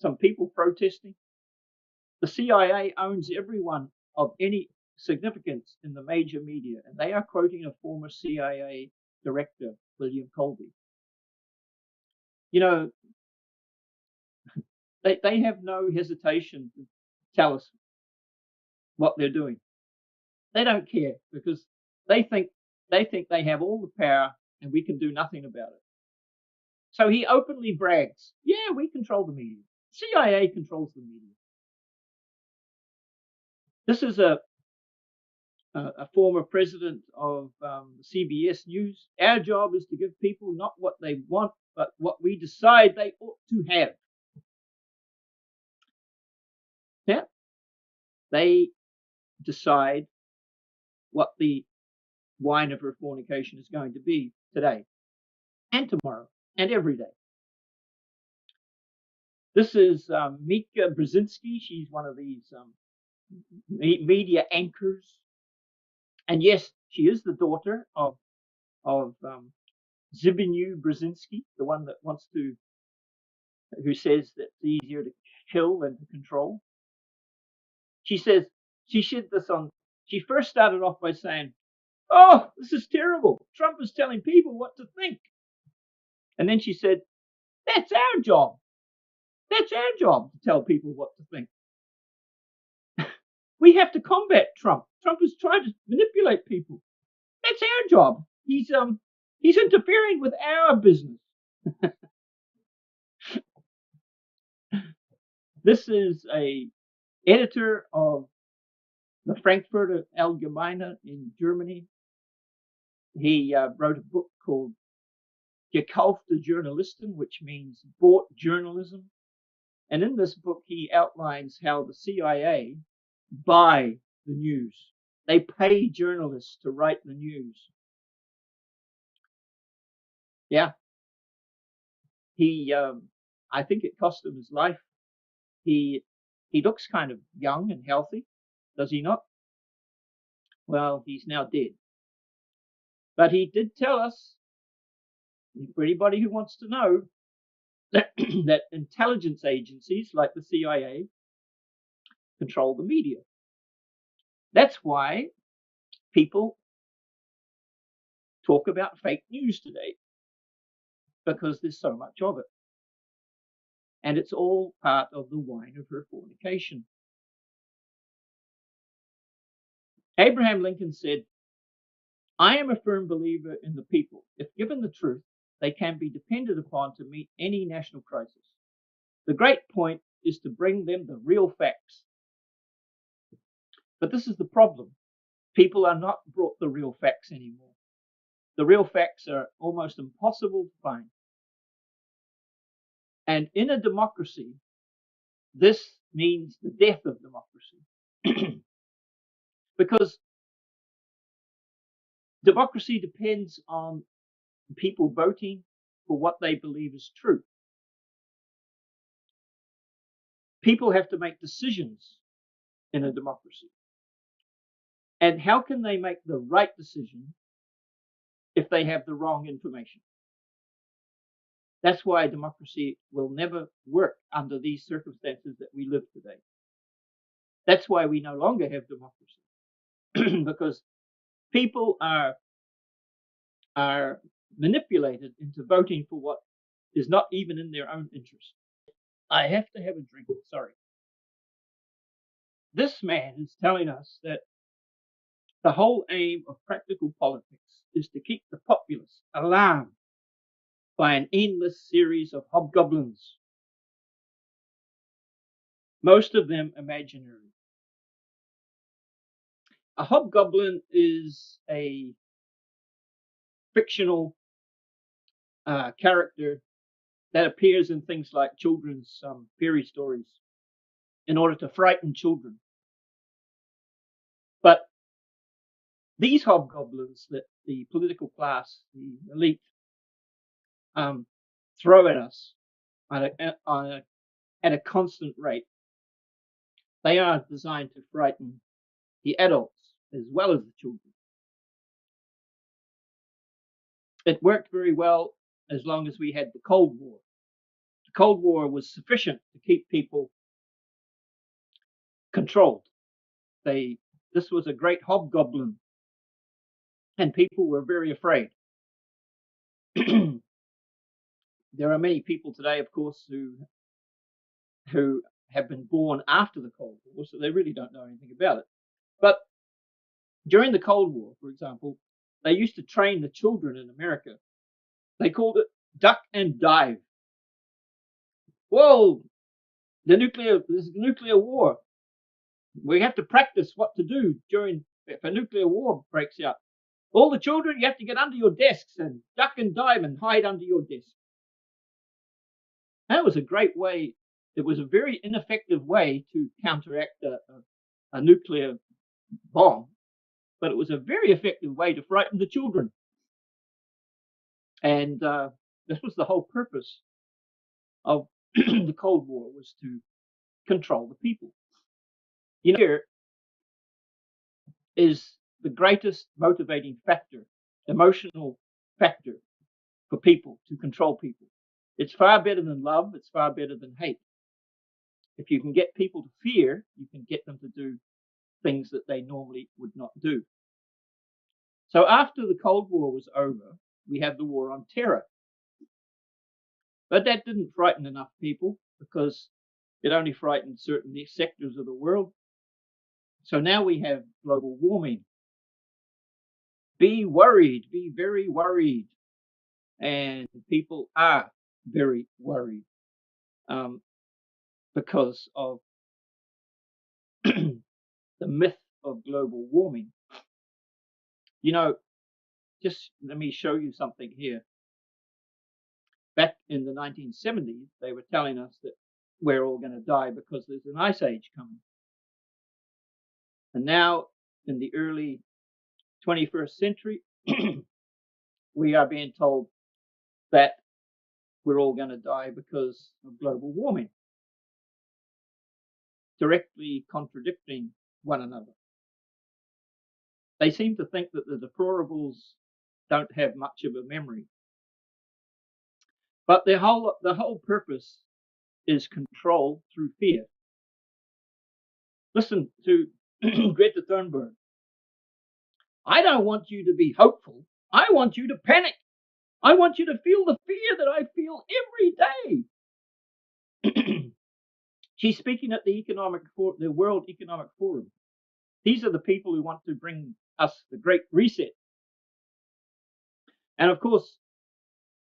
some people protesting. The CIA owns everyone of any significance in the major media, and they are quoting a former CIA director, William Colby. You know, they have no hesitation to tell us what they're doing. They don't care because they think they have all the power and we can do nothing about it. So he openly brags, yeah, we control the media. CIA controls the media. This is a former president of CBS News. Our job is to give people not what they want, but what we decide they ought to have. Yeah, they decide what the wine of her fornication is going to be today and tomorrow and every day. This is Mika Brzezinski. She's one of these media anchors. And yes, she is the daughter of Zbigniew Brzezinski, the one that who says that it's easier to kill than to control. She says she first started off by saying, oh, this is terrible. Trump is telling people what to think. And then she said, that's our job. That's our job to tell people what to think. We have to combat Trump. Trump is trying to manipulate people. That's our job. He's interfering with our business. This is a editor of the Frankfurter Allgemeine in Germany. He wrote a book called Gekaufte Journalisten, which means bought journalism. And in this book, he outlines how the CIA buy the news. They pay journalists to write the news. Yeah. I think it cost him his life. He looks kind of young and healthy, does he not? Well, he's now dead. But he did tell us, for anybody who wants to know, that intelligence agencies like the CIA control the media. That's why people talk about fake news today, because there's so much of it. And it's all part of the wine of her fornication. Abraham Lincoln said, I am a firm believer in the people. If given the truth, they can be depended upon to meet any national crisis. The great point is to bring them the real facts. But this is the problem. People are not brought the real facts anymore. The real facts are almost impossible to find. And in a democracy, this means the death of democracy. Because democracy depends on people voting for what they believe is true. People have to make decisions in a democracy. And how can they make the right decision if they have the wrong information? That's why democracy will never work under these circumstances that we live today. That's why we no longer have democracy. Because people are manipulated into voting for what is not even in their own interest. I have to have a drink, sorry. This man is telling us that the whole aim of practical politics is to keep the populace alarmed by an endless series of hobgoblins, most of them imaginary. A hobgoblin is a fictional character that appears in things like children's fairy stories in order to frighten children. But these hobgoblins that the political class, the elite, throw at us at a constant rate, they are designed to frighten the adults as well as the children. It worked very well as long as we had the Cold War. The Cold War was sufficient to keep people controlled. This was a great hobgoblin, and people were very afraid. There are many people today, of course, who have been born after the Cold War, so they really don't know anything about it. But during the Cold War, for example, they used to train the children in America. They called it duck and dive. Whoa, there's a nuclear war. We have to practice what to do if a nuclear war breaks out. All the children, you have to get under your desks and duck and dive and hide under your desk. That was a great way. It was a very ineffective way to counteract a nuclear bomb, but it was a very effective way to frighten the children. And this was the whole purpose of the Cold War, was to control the people. Fear is the greatest motivating factor, emotional factor for people, to control people. It's far better than love. It's far better than hate. If you can get people to fear, you can get them to do things that they normally would not do. So after the Cold War was over, we had the war on terror. But that didn't frighten enough people, because it only frightened certain sectors of the world. So now we have global warming. Be worried, be very worried. And people are very worried because of the myth of global warming. Just let me show you something here. Back in the 1970s, they were telling us that we're all going to die because there's an ice age coming. And now, in the early 21st century, we are being told that we're all going to die because of global warming, directly contradicting one another. They seem to think that the deplorables don't have much of a memory. But the whole purpose is control through fear. Listen to Greta Thunberg. I don't want you to be hopeful. I want you to panic. I want you to feel the fear that I feel every day. She's speaking at the World Economic Forum. These are the people who want to bring us the Great Reset. And of course,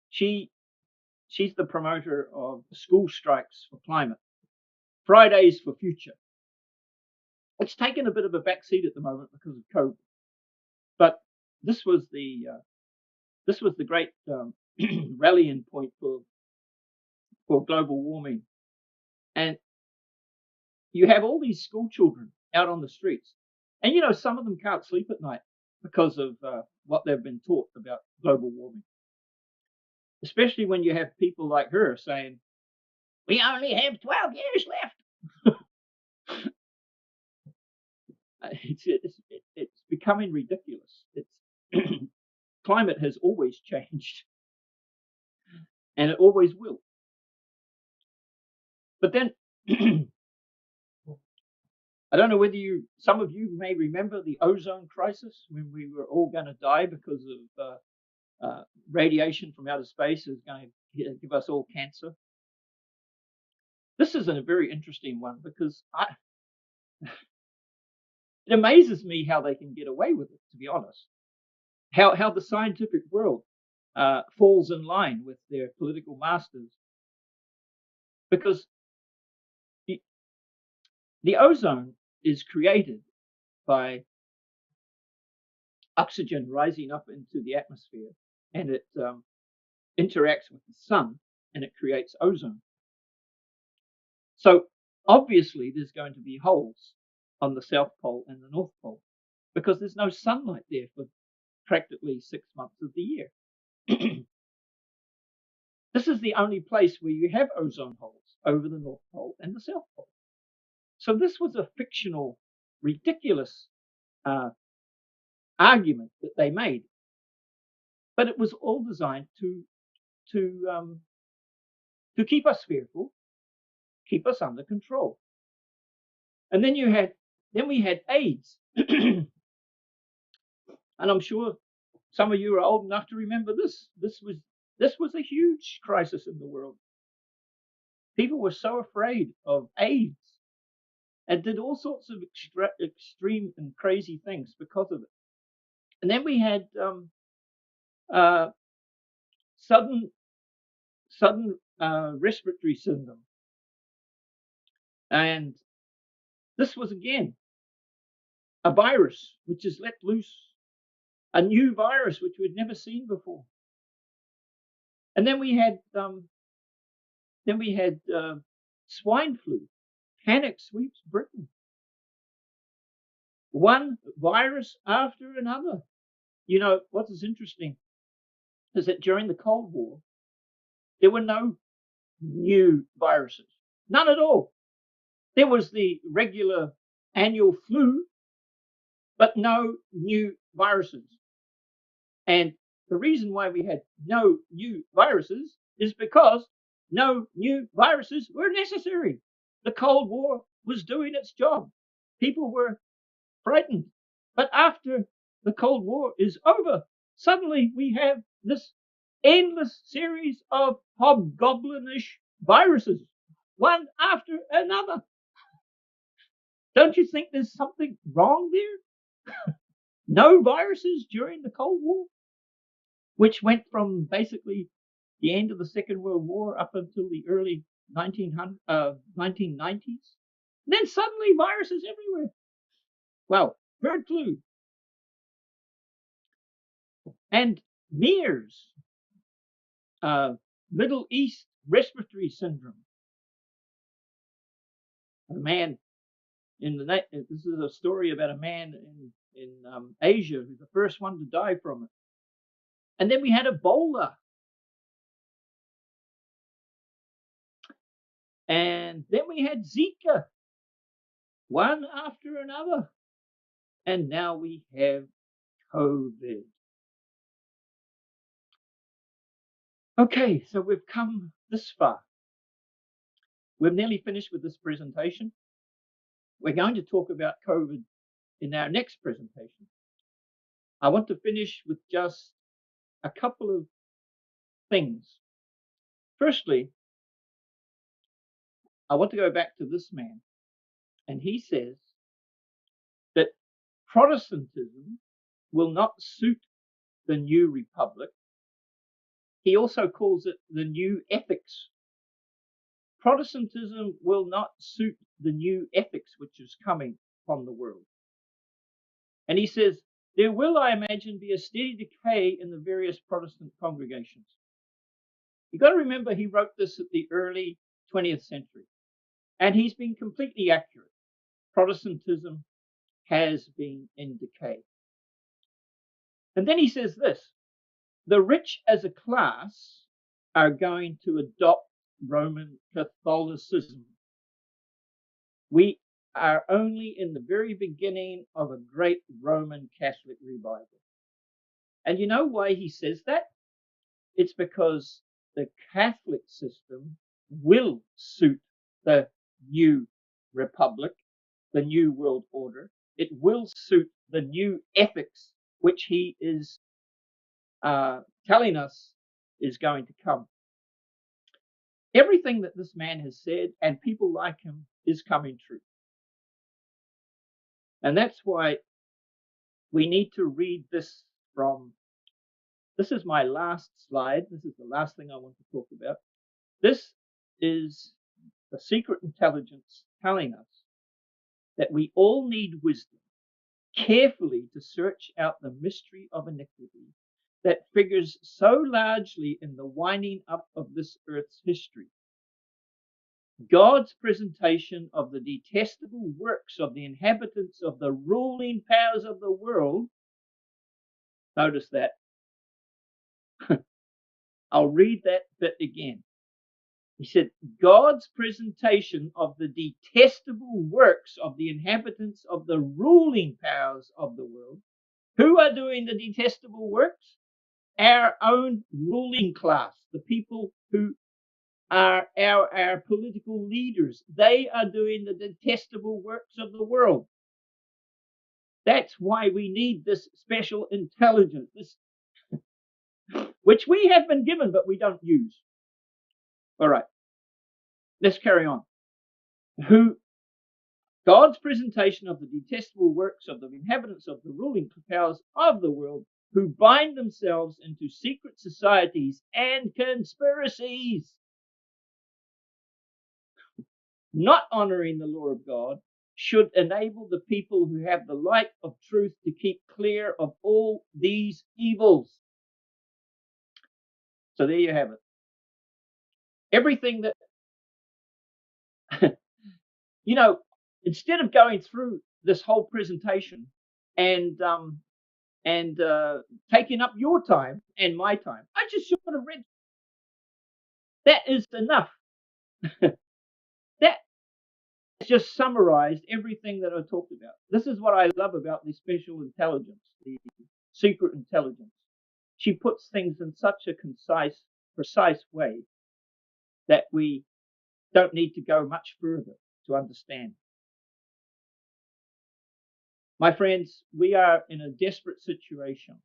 she's the promoter of school strikes for climate, Fridays for future. It's taken a bit of a backseat at the moment because of COVID, but this was the great rallying point for global warming. And you have all these school children out on the streets, and some of them can't sleep at night because of what they've been taught about global warming. Especially when you have people like her saying, "We only have 12 years left." It's becoming ridiculous. Climate has always changed, and it always will. But then, I don't know whether some of you may remember the ozone crisis, when we were all going to die because of radiation from outer space is going to give us all cancer. This is a very interesting one, because it amazes me how they can get away with it, to be honest. How the scientific world falls in line with their political masters. Because the ozone is created by oxygen rising up into the atmosphere and it interacts with the sun, and it creates ozone. So obviously there's going to be holes on the South Pole and the North Pole because there's no sunlight there for practically 6 months of the year. This is the only place where you have ozone holes, over the North Pole and the South Pole. So this was a fictional, ridiculous argument that they made, but it was all designed to keep us fearful, keep us under control. And then we had AIDS, and I'm sure some of you are old enough to remember this. This was a huge crisis in the world. People were so afraid of AIDS and did all sorts of extreme and crazy things because of it. And then we had sudden respiratory syndrome, and this was again a virus which is let loose, a new virus which we'd never seen before. And then we had swine flu. Panic sweeps Britain. One virus after another. You know, what is interesting is that during the Cold War, there were no new viruses. None at all. There was the regular annual flu, but no new viruses. And the reason why we had no new viruses is because no new viruses were necessary. The Cold War was doing its job. People were frightened. But after the Cold War is over, suddenly we have this endless series of hobgoblinish viruses, one after another. Don't you think there's something wrong there? No viruses during the Cold War, which went from basically the end of the Second World War up until the early 1990s. Then suddenly viruses everywhere. Well, bird flu and MERS, Middle East respiratory syndrome. A man this is a story about a man in Asia who's the first one to die from it. And then we had Ebola. And then we had Zika, one after another. And now we have COVID. Okay, so we've come this far. We've nearly finished with this presentation. We're going to talk about COVID in our next presentation. I want to finish with just a couple of things. Firstly, I want to go back to this man, and he says that Protestantism will not suit the new republic. He also calls it the new ethics. Protestantism will not suit the new ethics which is coming upon the world. And he says, there will, I imagine, be a steady decay in the various Protestant congregations. You've got to remember he wrote this at the early 20th century. And he's been completely accurate. Protestantism has been in decay. And then he says this, the rich as a class are going to adopt Roman Catholicism. We are only in the very beginning of a great Roman Catholic revival. And you know why he says that? It's because the Catholic system will suit the new republic, the new world order. It will suit the new ethics which he is telling us is going to come. Everything that this man has said and people like him is coming true. And that's why we need to read this from, this is my last slide. This is the last thing I want to talk about. This is the secret intelligence telling us that we all need wisdom, carefully to search out the mystery of iniquity that figures so largely in the winding up of this earth's history. God's presentation of the detestable works of the inhabitants of the ruling powers of the world. Notice that. I'll read that bit again. He said, God's presentation of the detestable works of the inhabitants of the ruling powers of the world. Who are doing the detestable works? Our own ruling class, the people who are our political leaders. They are doing the detestable works of the world. That's why we need this special intelligence, which we have been given, but we don't use. All right, let's carry on. God's presentation of the detestable works of the inhabitants of the ruling powers of the world, who bind themselves into secret societies and conspiracies, not honoring the law of God, should enable the people who have the light of truth to keep clear of all these evils. So there you have it. Everything that, instead of going through this whole presentation and taking up your time and my time, I just should have read. That is enough. That just summarized everything that I talked about. This is what I love about the special intelligence, the secret intelligence. She puts things in such a precise way that we don't need to go much further to understand. My friends, we are in a desperate situation.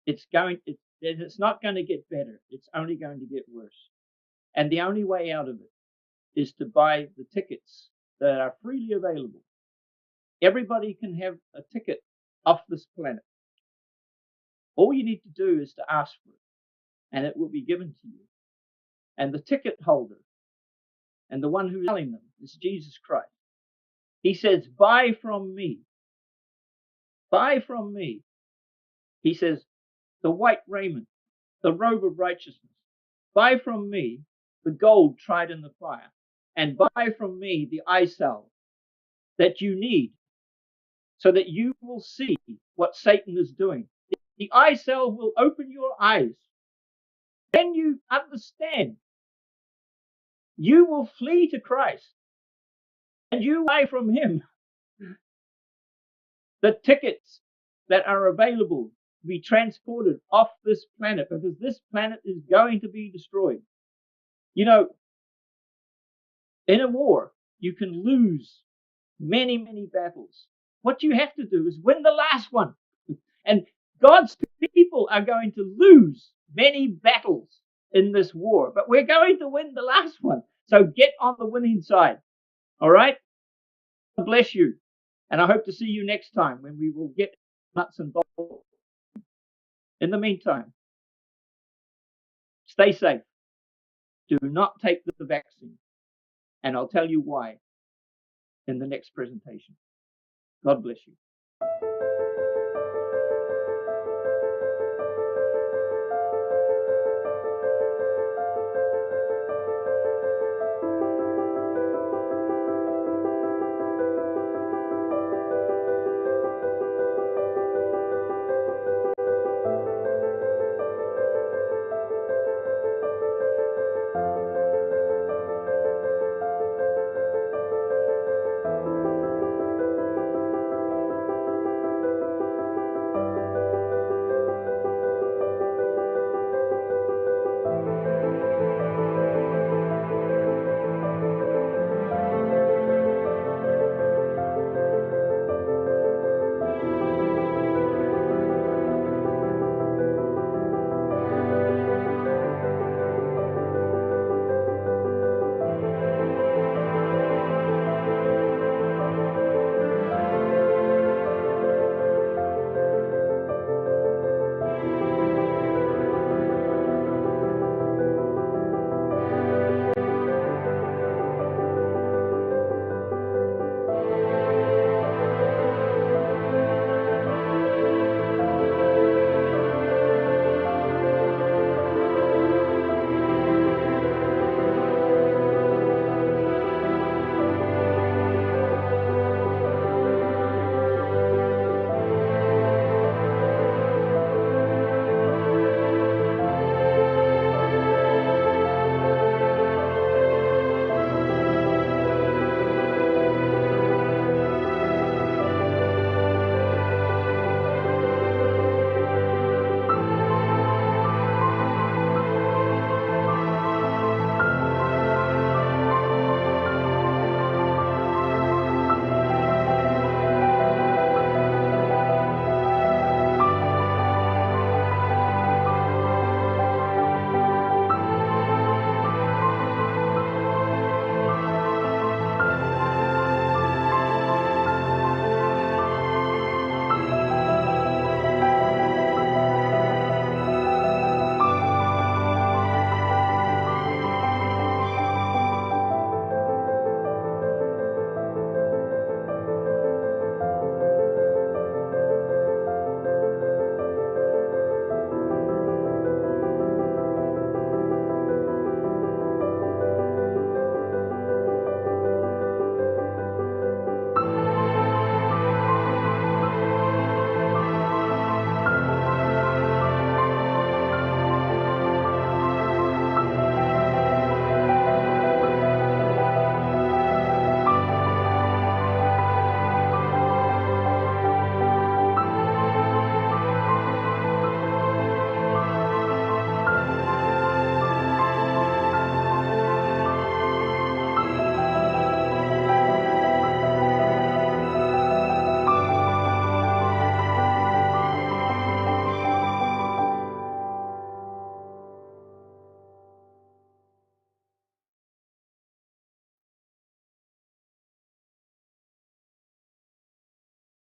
It's not going to get better. It's only going to get worse. And the only way out of it is to buy the tickets that are freely available. Everybody can have a ticket off this planet. All you need to do is to ask for it, and it will be given to you. And the ticket holder and the one who is selling them is Jesus Christ. He says, buy from me. Buy from me. He says, the white raiment, the robe of righteousness. Buy from me the gold tried in the fire, and buy from me the eye salve that you need, so that you will see what Satan is doing. The eye salve will open your eyes. Then you understand. You will flee to Christ, and you buy from him the tickets that are available to be transported off this planet, because this planet is going to be destroyed. In a war, you can lose many, many battles. What you have to do is win the last one. And God's people are going to lose many battles in this war, but we're going to win the last one. So get on the winning side. All right? God bless you. And I hope to see you next time when we will get nuts and bolts. In the meantime, stay safe. Do not take the vaccine. And I'll tell you why in the next presentation. God bless you.